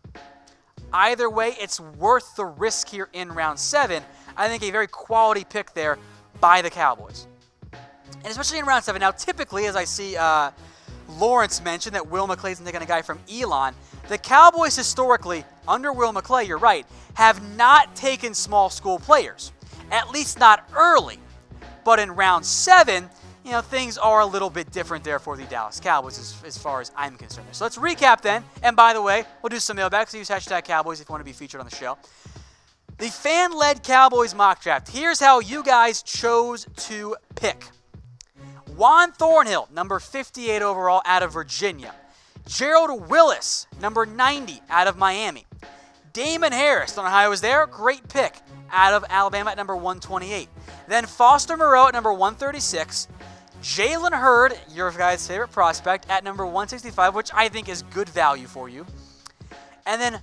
Either way, it's worth the risk here in round 7. I think a very quality pick there by the Cowboys. And especially in round 7. Now, typically, as I see Lawrence mentioned that Will McClay's taking a guy from Elon, the Cowboys historically, under Will McClay, you're right, have not taken small school players. At least not early. But in round 7, things are a little bit different there for the Dallas Cowboys as far as I'm concerned. So let's recap then. And by the way, we'll do some mailbags. So use hashtag Cowboys if you want to be featured on the show. The fan-led Cowboys mock draft. Here's how you guys chose to pick. Juan Thornhill, number 58 overall out of Virginia. Gerald Willis, number 90 out of Miami. Damon Harris, don't know how he was there. Great pick out of Alabama at number 128. Then Foster Moreau at number 136. Jalen Hurd, your guys' favorite prospect, at number 165, which I think is good value for you. And then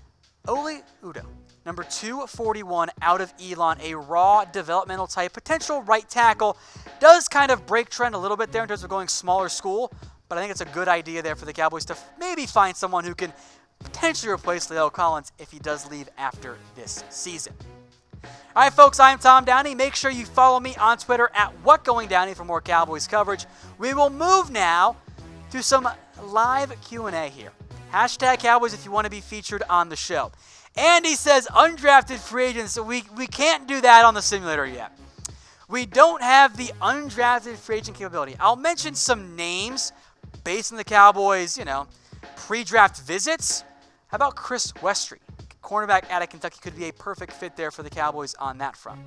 Oli Udoh, number 241 out of Elon, a raw developmental type, potential right tackle. Does kind of break trend a little bit there in terms of going smaller school, but I think it's a good idea there for the Cowboys to maybe find someone who can potentially replace La'el Collins if he does leave after this season. All right, folks, I'm Tom Downey. Make sure you follow me on Twitter at WhatGoingDowney for more Cowboys coverage. We will move now to some live Q&A here. Hashtag Cowboys if you want to be featured on the show. Andy says undrafted free agents, so we can't do that on the simulator yet. We don't have the undrafted free agent capability. I'll mention some names based on the Cowboys, pre-draft visits. How about Chris Westry? Cornerback out of Kentucky could be a perfect fit there for the Cowboys on that front.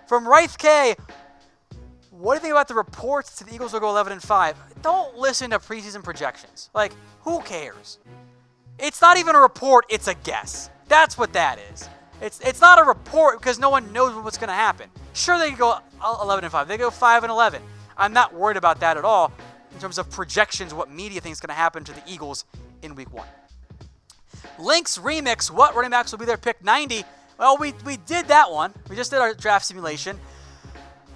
From Raith K, what do you think about the reports that the Eagles will go 11-5? Don't listen to preseason projections. Who cares? It's not even a report, it's a guess. That's what that is. It's not a report because no one knows what's going to happen. Sure, they can go 11-5. They go 5-11. I'm not worried about that at all in terms of projections, what media thinks is going to happen to the Eagles in Week 1. Link's Remix, what running backs will be their pick 90? Well, we did that one. We just did our draft simulation.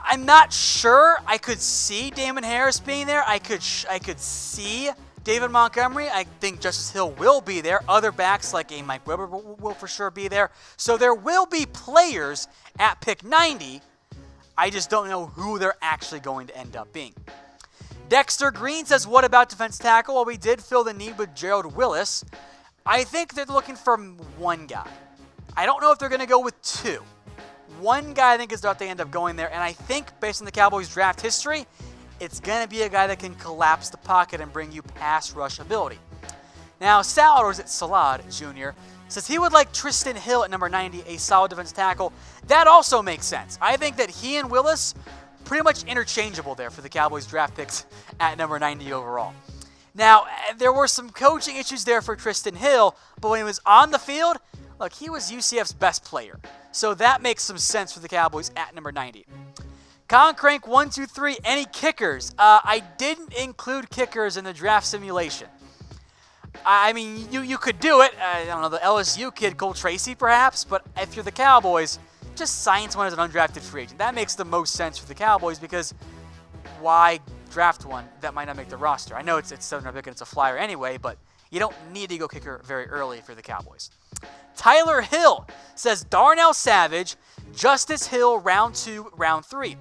I'm not sure. I could see Damon Harris being there. I could see David Montgomery. I think Justice Hill will be there. Other backs like a Mike Weber will for sure be there. So there will be players at pick 90. I just don't know who they're actually going to end up being. Dexter Green says, what about defense tackle? Well, we did fill the need with Gerald Willis. I think they're looking for one guy. I don't know if they're going to go with 2. One guy I think is what they end up going there, and I think based on the Cowboys draft history, it's going to be a guy that can collapse the pocket and bring you pass rush ability. Now, Salad Jr. says he would like Tristan Hill at number 90, a solid defensive tackle. That also makes sense. I think that he and Willis, pretty much interchangeable there for the Cowboys draft picks at number 90 overall. Now, there were some coaching issues there for Tristan Hill, but when he was on the field, look, he was UCF's best player. So that makes some sense for the Cowboys at number 90. Concrank123, any kickers? I didn't include kickers in the draft simulation. I mean, you could do it. I don't know, the LSU kid, Cole Tracy, perhaps. But if you're the Cowboys, just sign someone as an undrafted free agent. That makes the most sense for the Cowboys because why draft one that might not make the roster? I know it's 7th pick and it's a flyer anyway, but you don't need to go kicker very early for the Cowboys. Tyler Hill says Darnell Savage, Justice Hill, round 2, round 3.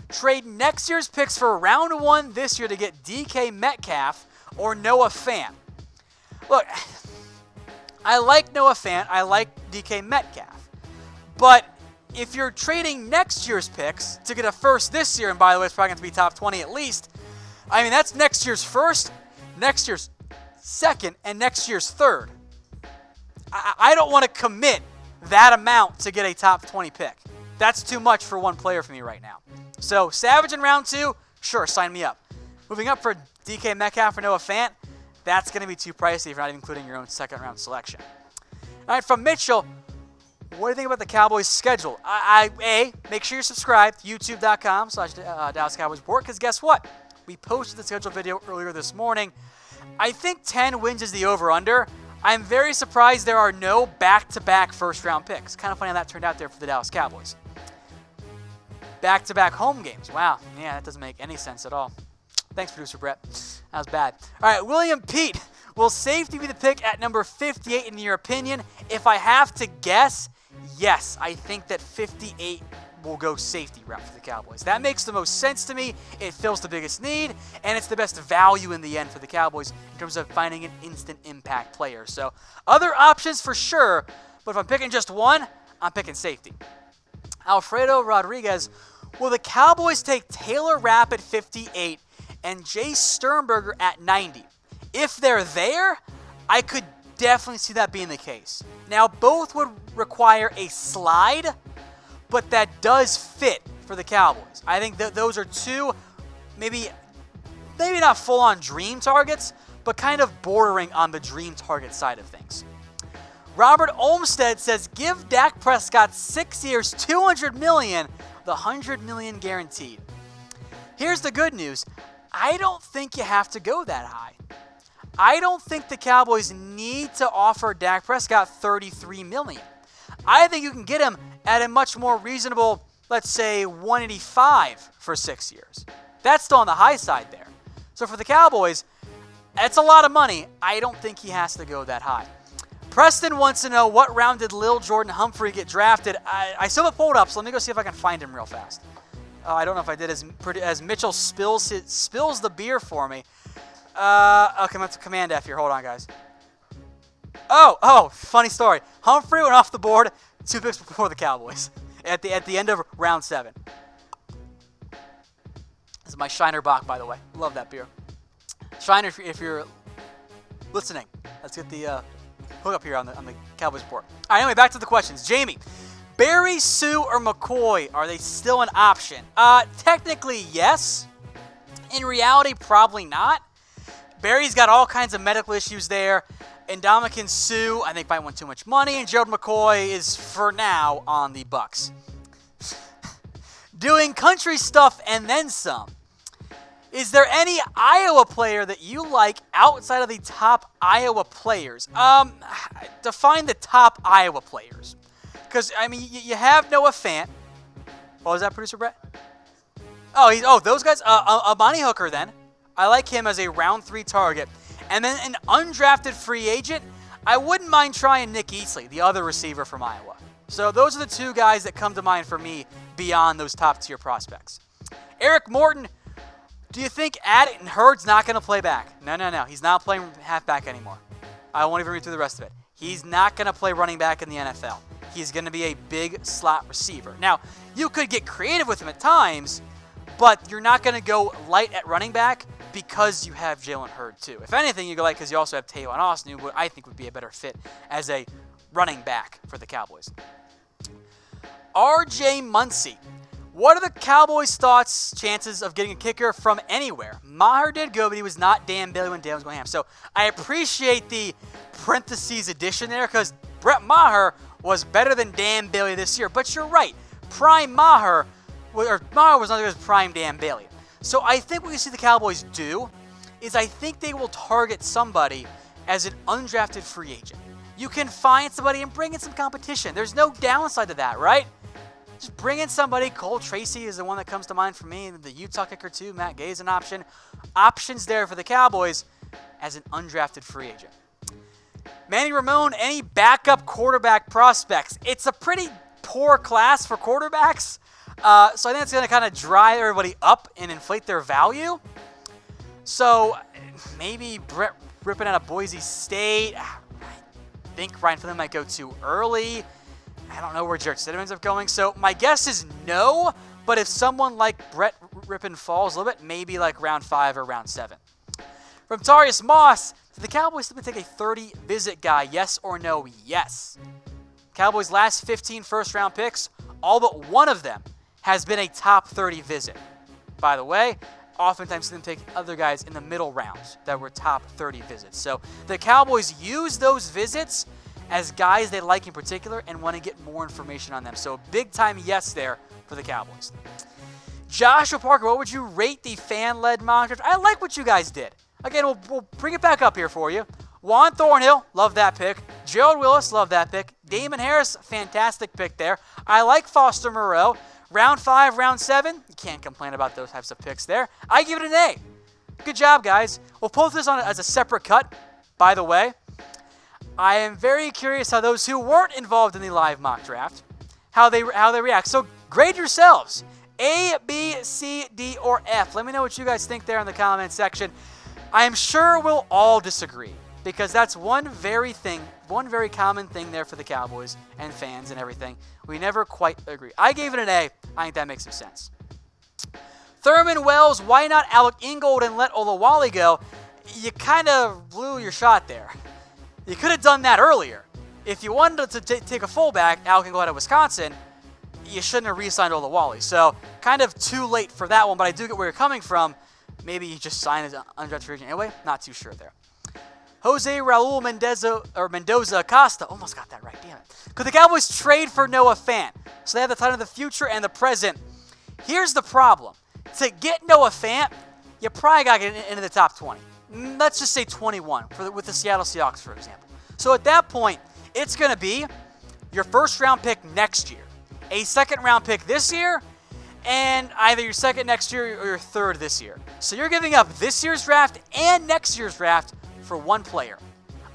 Trade next year's picks for round 1 this year to get DK Metcalf or Noah Fant. Look, I like Noah Fant. I like DK Metcalf. But if you're trading next year's picks to get a first this year, and by the way, it's probably going to be top 20 at least, I mean, that's next year's first, next year's second, and next year's third. I don't want to commit that amount to get a top 20 pick. That's too much for one player for me right now. So Savage in round 2, sure, sign me up. Moving up for DK Metcalf or Noah Fant, that's going to be too pricey if you're not even including your own second-round selection. All right, from Mitchell, what do you think about the Cowboys' schedule? Make sure you're subscribed, youtube.com/Dallas Cowboys Report, because guess what? We posted the schedule video earlier this morning. I think 10 wins is the over-under. I'm very surprised there are no back-to-back first-round picks. Kind of funny how that turned out there for the Dallas Cowboys. Back-to-back home games. Wow. Yeah, that doesn't make any sense at all. Thanks, producer Brett. That was bad. All right, William Pete. Will safety be the pick at number 58 in your opinion? If I have to guess, yes. I think that 58 will go safety route for the Cowboys. That makes the most sense to me. It fills the biggest need, and it's the best value in the end for the Cowboys in terms of finding an instant impact player. So other options for sure, but if I'm picking just one, I'm picking safety. Alfredo Rodriguez, will the Cowboys take Taylor Rapp at 58 and Jay Sternberger at 90? If they're there, I could definitely see that being the case. Now, both would require a slide, but that does fit for the Cowboys. I think that those are two, maybe not full-on dream targets, but kind of bordering on the dream target side of things. Robert Olmstead says, give Dak Prescott 6 years, $200 million, the $100 million guaranteed. Here's the good news. I don't think you have to go that high. I don't think the Cowboys need to offer Dak Prescott $33 million. I think you can get him at a much more reasonable, let's say, $185 for 6 years. That's still on the high side there. So for the Cowboys, that's a lot of money. I don't think he has to go that high. Preston wants to know, what round did Lil Jordan Humphrey get drafted? I still have it pulled up, so let me go see if I can find him real fast. I don't know if I did as Mitchell spills the beer for me. Okay, let's Command F here. Hold on, guys. Oh, funny story. Humphrey went off the board 2 picks before the Cowboys at the end of round 7. This is my Shiner Bock, by the way. Love that beer. Shiner, if you're listening, let's get the hook up here on the Cowboys Report. All right, anyway, back to the questions. Jamie, Barry, Sue, or McCoy, are they still an option? Technically, yes. In reality, probably not. Barry's got all kinds of medical issues there. And Ndamukong Suh, I think, might want too much money. And Gerald McCoy is, for now, on the Bucs. Doing country stuff and then some. Is there any Iowa player that you like outside of the top Iowa players? Define the top Iowa players. Because, I mean, you have Noah Fant. What was that, producer Brett? Those guys. Amani Hooker, then. I like him as a round 3 target. And then an undrafted free agent, I wouldn't mind trying Nick Easley, the other receiver from Iowa. So those are the 2 guys that come to mind for me beyond those top-tier prospects. Eric Morton, do you think Addington Hurd's not going to play back? No. He's not playing halfback anymore. I won't even read through the rest of it. He's not going to play running back in the NFL. He's going to be a big slot receiver. Now, you could get creative with him at times, but you're not going to go light at running back because you have Jalen Hurd too. If anything, you go light because you also have Tavon Austin, who I think would be a better fit as a running back for the Cowboys. R.J. Muncie. What are the Cowboys' chances of getting a kicker from anywhere? Maher did good, but he was not Dan Bailey when Dan was going ham. So I appreciate the parentheses addition there because Brett Maher was better than Dan Bailey this year. But you're right. Prime Maher, or Maher was not as good as prime Dan Bailey. So I think what you see the Cowboys do is I think they will target somebody as an undrafted free agent. You can find somebody and bring in some competition. There's no downside to that, right? Just bring in somebody. Cole Tracy is the one that comes to mind for me. The Utah kicker too. Matt Gay is an option. Options there for the Cowboys as an undrafted free agent. Manny Ramon, any backup quarterback prospects? It's a pretty poor class for quarterbacks. So I think it's going to kind of dry everybody up and inflate their value. So maybe Brett Rippon out of Boise State. I think Ryan Finley might go too early. I don't know where Jarrett Stidham ends up going. So my guess is no. But if someone like Brett Rippon falls a little bit, maybe like round 5 or round 7. From Tarius Moss, did the Cowboys simply take a 30-visit guy? Yes or no? Yes. Cowboys' last 15 first-round picks, all but one of them has been a top 30 visit. By the way, oftentimes them take other guys in the middle rounds that were top 30 visits. So the Cowboys use those visits as guys they like in particular and want to get more information on them. So big-time yes there for the Cowboys. Joshua Parker, what would you rate the fan-led mock draft? I like what you guys did. Again, we'll bring it back up here for you. Juan Thornhill, love that pick. Gerald Willis, love that pick. Damon Harris, fantastic pick there. I like Foster Moreau. Round 5, round 7, you can't complain about those types of picks there. I give it an A. Good job, guys. We'll post this on as a separate cut, by the way. I am very curious how those who weren't involved in the live mock draft, how they react. So grade yourselves. A, B, C, D, or F. Let me know what you guys think there in the comment section. I am sure we'll all disagree because that's one very common thing there for the Cowboys and fans and everything. We never quite agree. I gave it an A. I think that makes some sense. Thurman Wells, why not Alec Ingold and let Olawale go? You kind of blew your shot there. You could have done that earlier. If you wanted to take a fullback, Alec Ingold out of Wisconsin, you shouldn't have re-signed Olawale. So kind of too late for that one, but I do get where you're coming from. Maybe you just sign as an undrafted free agent anyway. Not too sure there. Jose Raul Mendoza Acosta. Almost got that right, damn it. Could the Cowboys trade for Noah Fant? So they have the title of the future and the present. Here's the problem. To get Noah Fant, you probably got to get into the top 20. Let's just say 21 with the Seattle Seahawks, for example. So at that point, it's going to be your first-round pick next year, a second-round pick this year, and either your second next year or your third this year. So you're giving up this year's draft and next year's draft for one player.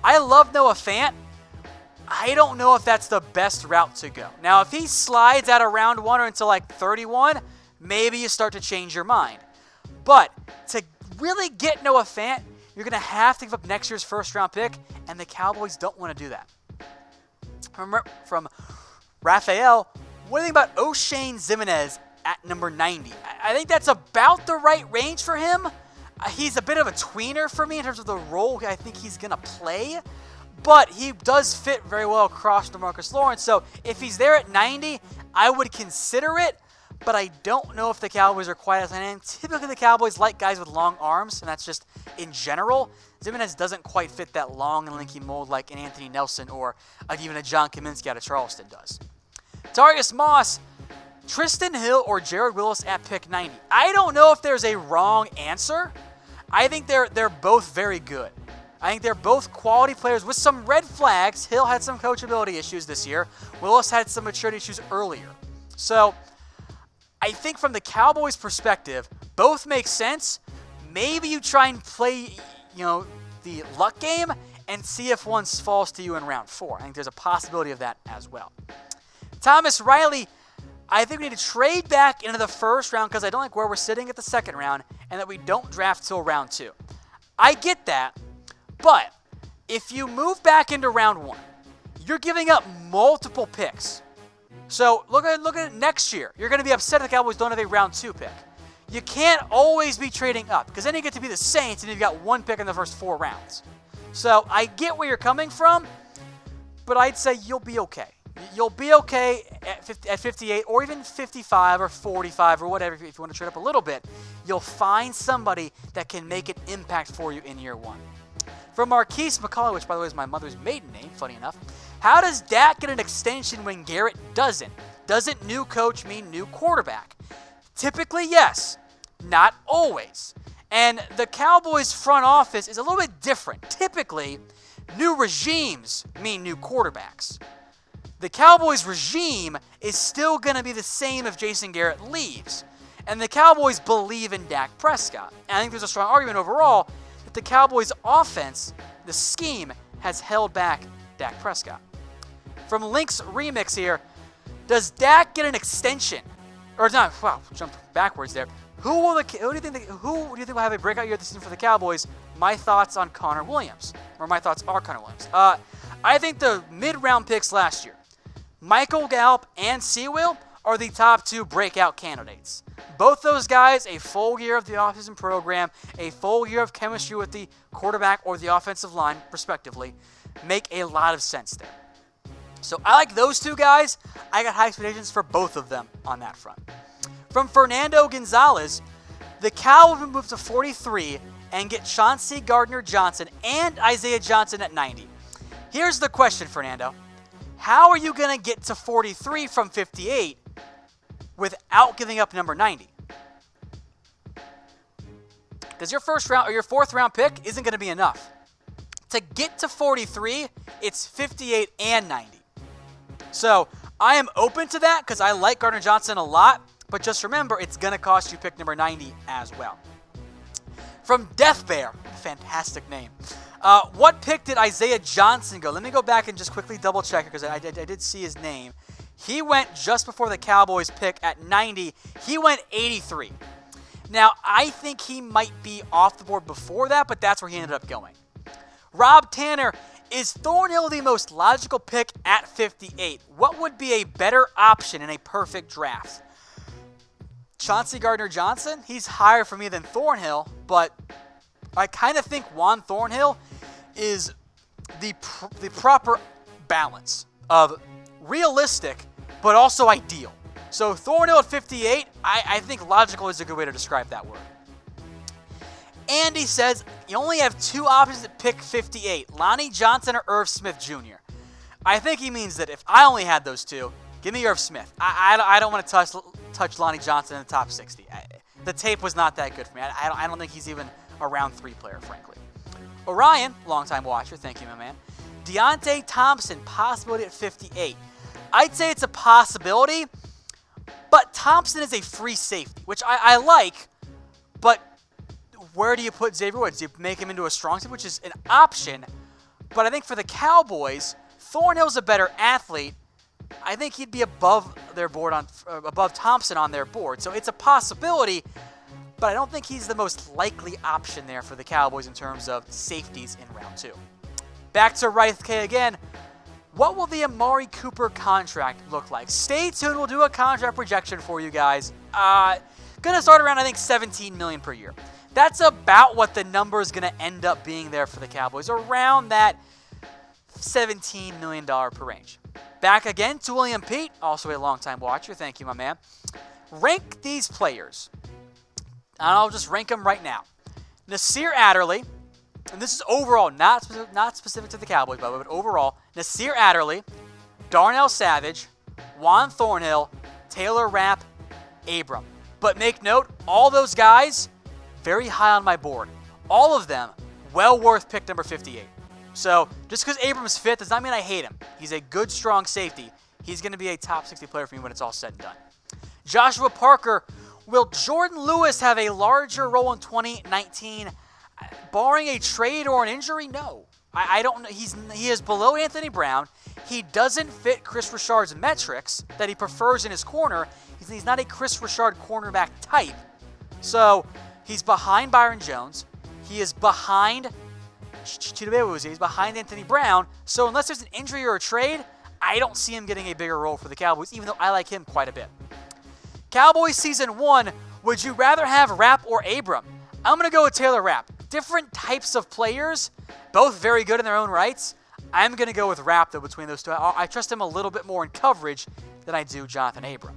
I love Noah Fant. I don't know if that's the best route to go. Now, if he slides out of round 1 or into like 31, maybe you start to change your mind. But to really get Noah Fant, you're going to have to give up next year's first-round pick, and the Cowboys don't want to do that. From Raphael, what do you think about O'Shane Ximines at number 90? I think that's about the right range for him. He's a bit of a tweener for me in terms of the role I think he's going to play, but he does fit very well across DeMarcus Lawrence. So if he's there at 90, I would consider it, but I don't know if the Cowboys are quite as high. And typically the Cowboys like guys with long arms, and that's just in general. Ximines doesn't quite fit that long and lanky mold like an Anthony Nelson or even a John Kaminsky out of Charleston does. Tarius Moss, Tristan Hill or Jared Willis at pick 90. I don't know if there's a wrong answer. I think they're both very good. I think they're both quality players with some red flags. Hill had some coachability issues this year. Willis had some maturity issues earlier. So I think from the Cowboys' perspective, both make sense. Maybe you try and play, the luck game and see if one falls to you in round 4. I think there's a possibility of that as well. Thomas Riley, I think we need to trade back into the first round because I don't like where we're sitting at the second round and that we don't draft till round 2. I get that, but if you move back into round 1, you're giving up multiple picks. So look at it next year. You're going to be upset if the Cowboys don't have a round 2 pick. You can't always be trading up because then you get to be the Saints and you've got 1 pick in the first 4 rounds. So I get where you're coming from, but I'd say you'll be okay. You'll be okay at 58 or even 55 or 45 or whatever. If you want to trade up a little bit, you'll find somebody that can make an impact for you in year 1. From Marquise McCauley, which by the way is my mother's maiden name, funny enough. How does Dak get an extension when Garrett doesn't? Doesn't new coach mean new quarterback? Typically, yes. Not always. And the Cowboys front office is a little bit different. Typically, new regimes mean new quarterbacks. The Cowboys regime is still going to be the same if Jason Garrett leaves. And the Cowboys believe in Dak Prescott. And I think there's a strong argument overall that the Cowboys offense, the scheme, has held back Dak Prescott. From Link's Remix here, does Dak get an extension? Or not, wow, jumped backwards there. Who do you think will have a breakout year this season for the Cowboys? My thoughts on Connor Williams. Or my thoughts are Connor Williams. I think the mid-round picks last year, Michael Gallup and Sewell, are the top 2 breakout candidates. Both those guys, a full year of the offseason program, a full year of chemistry with the quarterback or the offensive line, respectively, make a lot of sense there. So I like those 2 guys. I got high expectations for both of them on that front. From Fernando Gonzalez, the Cowboys will move to 43 and get Chauncey Gardner-Johnson and Isaiah Johnson at 90. Here's the question, Fernando. How are you going to get to 43 from 58 without giving up number 90? Because your first round or your 4th round pick isn't going to be enough. To get to 43, it's 58 and 90. So I am open to that because I like Gardner-Johnson a lot, but just remember it's going to cost you pick number 90 as well. From Death Bear, fantastic name. What pick did Isaiah Johnson go? Let me go back and just quickly double check it because I did see his name. He went just before the Cowboys pick at 90. He went 83. Now, I think he might be off the board before that, but that's where he ended up going. Rob Tanner, is Thornhill the most logical pick at 58? What would be a better option in a perfect draft? Chauncey Gardner-Johnson, he's higher for me than Thornhill, but I kind of think Juan Thornhill is the proper balance of realistic but also ideal. So Thornhill at 58, I think logical is a good way to describe that word. Andy says you only have 2 options at pick 58, Lonnie Johnson or Irv Smith Jr. I think he means that if I only had those 2, give me Irv Smith. I don't want to touch Lonnie Johnson in the top 60. The tape was not that good for me. I don't think he's even a round 3 player, frankly. Orion, longtime watcher, thank you, my man. Deontay Thompson, possibility at 58. I'd say it's a possibility, but Thompson is a free safety, which I like, but where do you put Xavier Woods? Do you make him into a strong safety, which is an option, but I think for the Cowboys, Thornhill's a better athlete. I think he'd be above their board above Thompson on their board, so it's a possibility, but I don't think he's the most likely option there for the Cowboys in terms of safeties in round 2. Back to Wraith K again. What will the Amari Cooper contract look like? Stay tuned. We'll do a contract projection for you guys. Gonna start around, I think, $17 million per year. That's about what the number is going to end up being there for the Cowboys, around that $17 million per range. Back again to William Pete, also a longtime watcher. Thank you, my man. Rank these players. And I'll just rank them right now. Nasir Adderley, and this is overall, not specific to the Cowboys, by the way, but overall, Nasir Adderley, Darnell Savage, Juan Thornhill, Taylor Rapp, Abram. But make note, all those guys, very high on my board. All of them, well worth pick number 58. So just because Abram's fifth does not mean I hate him. He's a good, strong safety. He's going to be a top 60 player for me when it's all said and done. Joshua Parker, will Jordan Lewis have a larger role in 2019? Barring a trade or an injury, no. I don't know. He is below Anthony Brown. He doesn't fit Chris Richard's metrics that he prefers in his corner. He's not a Chris Richard cornerback type. So he's behind Byron Jones. He is behind He's behind Anthony Brown. So unless there's an injury or a trade, I don't see him getting a bigger role for the Cowboys, even though I like him quite a bit. Cowboys Season 1, would you rather have Rapp or Abram? I'm going to go with Taylor Rapp. Different types of players, both very good in their own rights. I'm going to go with Rapp, though, between those two. I trust him a little bit more in coverage than I do Jonathan Abram.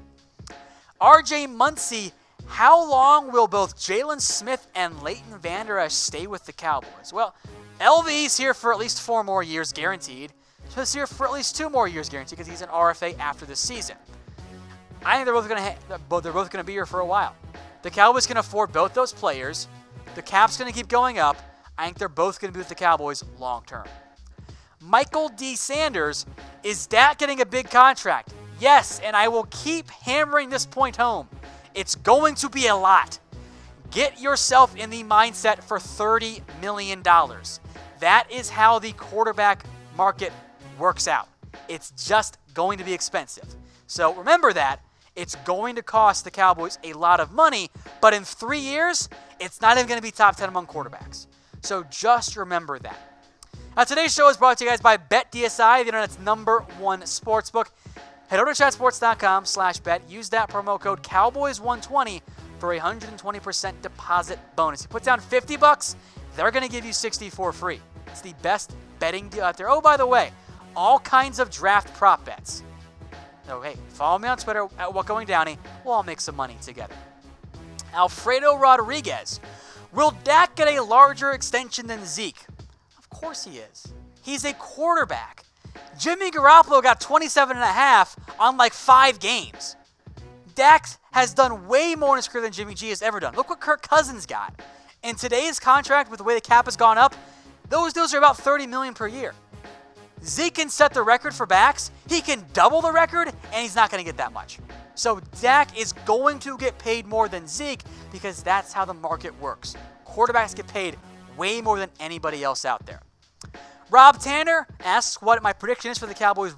RJ Muncie, how long will both Jalen Smith and Leighton Vander Esch stay with the Cowboys? Well, LV's here for at least 4 more years guaranteed. So he's here for at least 2 more years guaranteed because he's an RFA after this season. I think they're both going to be here for a while. The Cowboys can afford both those players. The cap's going to keep going up. I think they're both going to be with the Cowboys long term. Michael D. Sanders, is Dak getting a big contract? Yes, and I will keep hammering this point home. It's going to be a lot. Get yourself in the mindset for $30 million. That is how the quarterback market works out. It's just going to be expensive. So remember that. It's going to cost the Cowboys a lot of money, but in 3 years, it's not even going to be top 10 among quarterbacks. So just remember that. Now, today's show is brought to you guys by BetDSI, the internet's #1 sportsbook. Head over to chatsports.com/bet. Use that promo code Cowboys120 for a 120% deposit bonus. You put down $50, they're going to give you $60 for free. It's the best betting deal out there. Oh, by the way, all kinds of draft prop bets. So, hey, follow me on Twitter at WhatGoingDowney. We'll all make some money together. Alfredo Rodriguez. Will Dak get a larger extension than Zeke? Of course he is. He's a quarterback. Jimmy Garoppolo got 27.5 on like 5 games. Dak has done way more in his career than Jimmy G has ever done. Look what Kirk Cousins got. In today's contract, with the way the cap has gone up, those deals are about $30 million per year. Zeke can set the record for backs. He can double the record, and he's not going to get that much. So Dak is going to get paid more than Zeke because that's how the market works. Quarterbacks get paid way more than anybody else out there. Rob Tanner asks what my prediction is for the Cowboys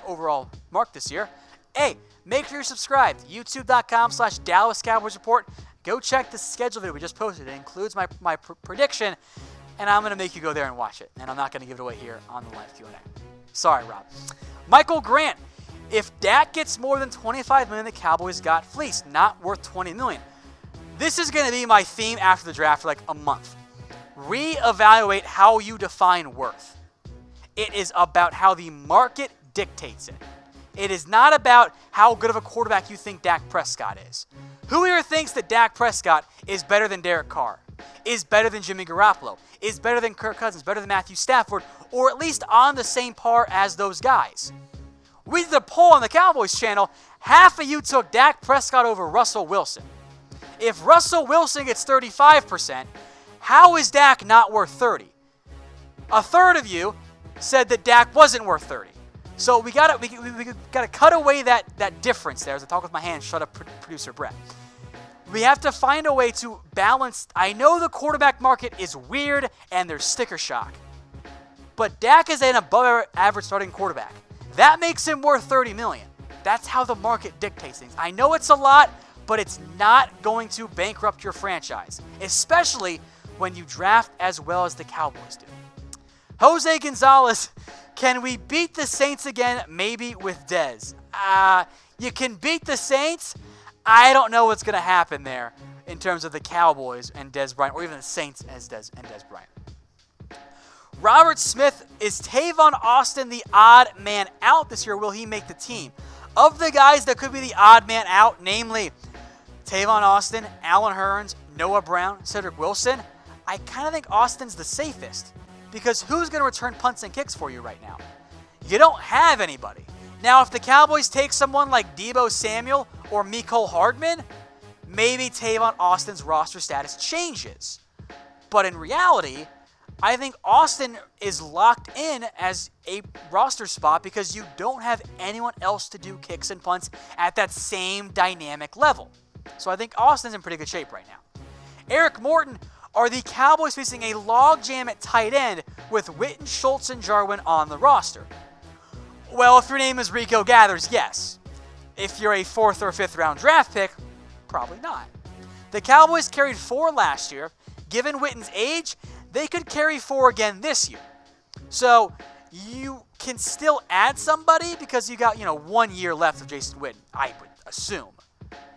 overall mark this year. Hey, make sure you're subscribed. YouTube.com/Dallas Cowboys Report. Go check the schedule video we just posted. It includes my prediction, and I'm going to make you go there and watch it. And I'm not going to give it away here on the live Q&A. Sorry, Rob. Michael Grant. If Dak gets more than $25 million, the Cowboys got fleeced. Not worth $20 million. This is going to be my theme after the draft for like a month. Reevaluate how you define worth. It is about how the market dictates it. It is not about how good of a quarterback you think Dak Prescott is. Who here thinks that Dak Prescott is better than Derek Carr, is better than Jimmy Garoppolo, is better than Kirk Cousins, better than Matthew Stafford, or at least on the same par as those guys? We did a poll on the Cowboys channel. Half of you took Dak Prescott over Russell Wilson. If Russell Wilson gets 35%, how is Dak not worth 30? A third of you said that Dak wasn't worth 30. So we gotta cut away that difference there. As I talk with my hands, shut up, producer Brett. We have to find a way to balance. I know the quarterback market is weird and there's sticker shock, but Dak is an above average starting quarterback. That makes him worth $30 million. That's how the market dictates things. I know it's a lot, but it's not going to bankrupt your franchise, especially when you draft as well as the Cowboys do. Jose Gonzalez, can we beat the Saints again? Maybe with Dez. You can beat the Saints. I don't know what's going to happen there in terms of the Cowboys and Dez Bryant, or even the Saints as Dez Bryant. Robert Smith, is Tavon Austin the odd man out this year? Will he make the team? Of the guys that could be the odd man out, namely Tavon Austin, Allen Hurns, Noah Brown, Cedric Wilson, I kind of think Austin's the safest, because who's going to return punts and kicks for you right now? You don't have anybody. Now, if the Cowboys take someone like Deebo Samuel or Mecole Hardman, maybe Tavon Austin's roster status changes. But in reality, I think Austin is locked in as a roster spot because you don't have anyone else to do kicks and punts at that same dynamic level. So I think Austin's in pretty good shape right now. Eric Morton, are the Cowboys facing a logjam at tight end with Witten, Schultz, and Jarwin on the roster? Well, if your name is Rico Gathers, yes. If you're a 4th or 5th round draft pick, probably not. The Cowboys carried 4 last year. Given Witten's age, they could carry 4 again this year. So you can still add somebody because you got, 1 year left of Jason Witten, I would assume.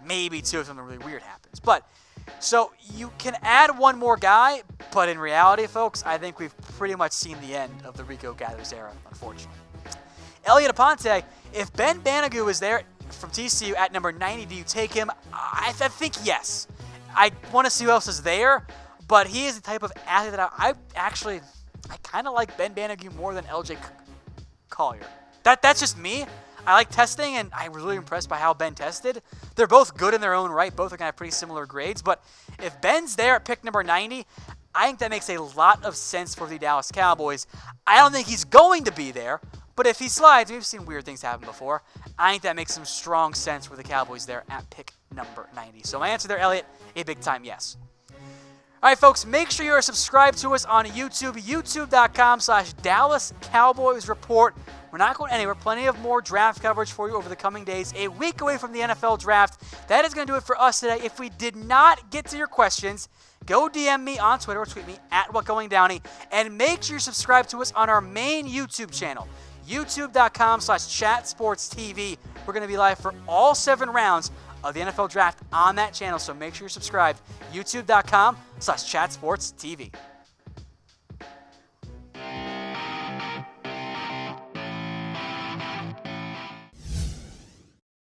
Maybe 2 if something really weird happens. But so you can add 1 more guy, but in reality, folks, I think we've pretty much seen the end of the Rico Gathers era, unfortunately. Elliot Aponte, if Ben Banigou is there from TCU at number 90, do you take him? I think yes. I want to see who else is there, but he is the type of athlete that I kind of like Ben Banigou more than LJ Collier. That's just me. I like testing, and I was really impressed by how Ben tested. They're both good in their own right. Both are going to have pretty similar grades. But if Ben's there at pick number 90, I think that makes a lot of sense for the Dallas Cowboys. I don't think he's going to be there, but if he slides, we've seen weird things happen before. I think that makes some strong sense for the Cowboys there at pick number 90. So my answer there, Elliott, a big time yes. All right, folks, make sure you are subscribed to us on YouTube, youtube.com/Dallas Cowboys Report. We're not going anywhere. Plenty of more draft coverage for you over the coming days. A week away from the NFL draft. That is going to do it for us today. If we did not get to your questions, go DM me on Twitter or tweet me at WhatGoingDowney. And make sure you subscribe to us on our main YouTube channel, youtube.com/ChatSportsTV. We're going to be live for all 7 rounds of the NFL draft on that channel. So make sure you're subscribed, youtube.com/ChatSportsTV.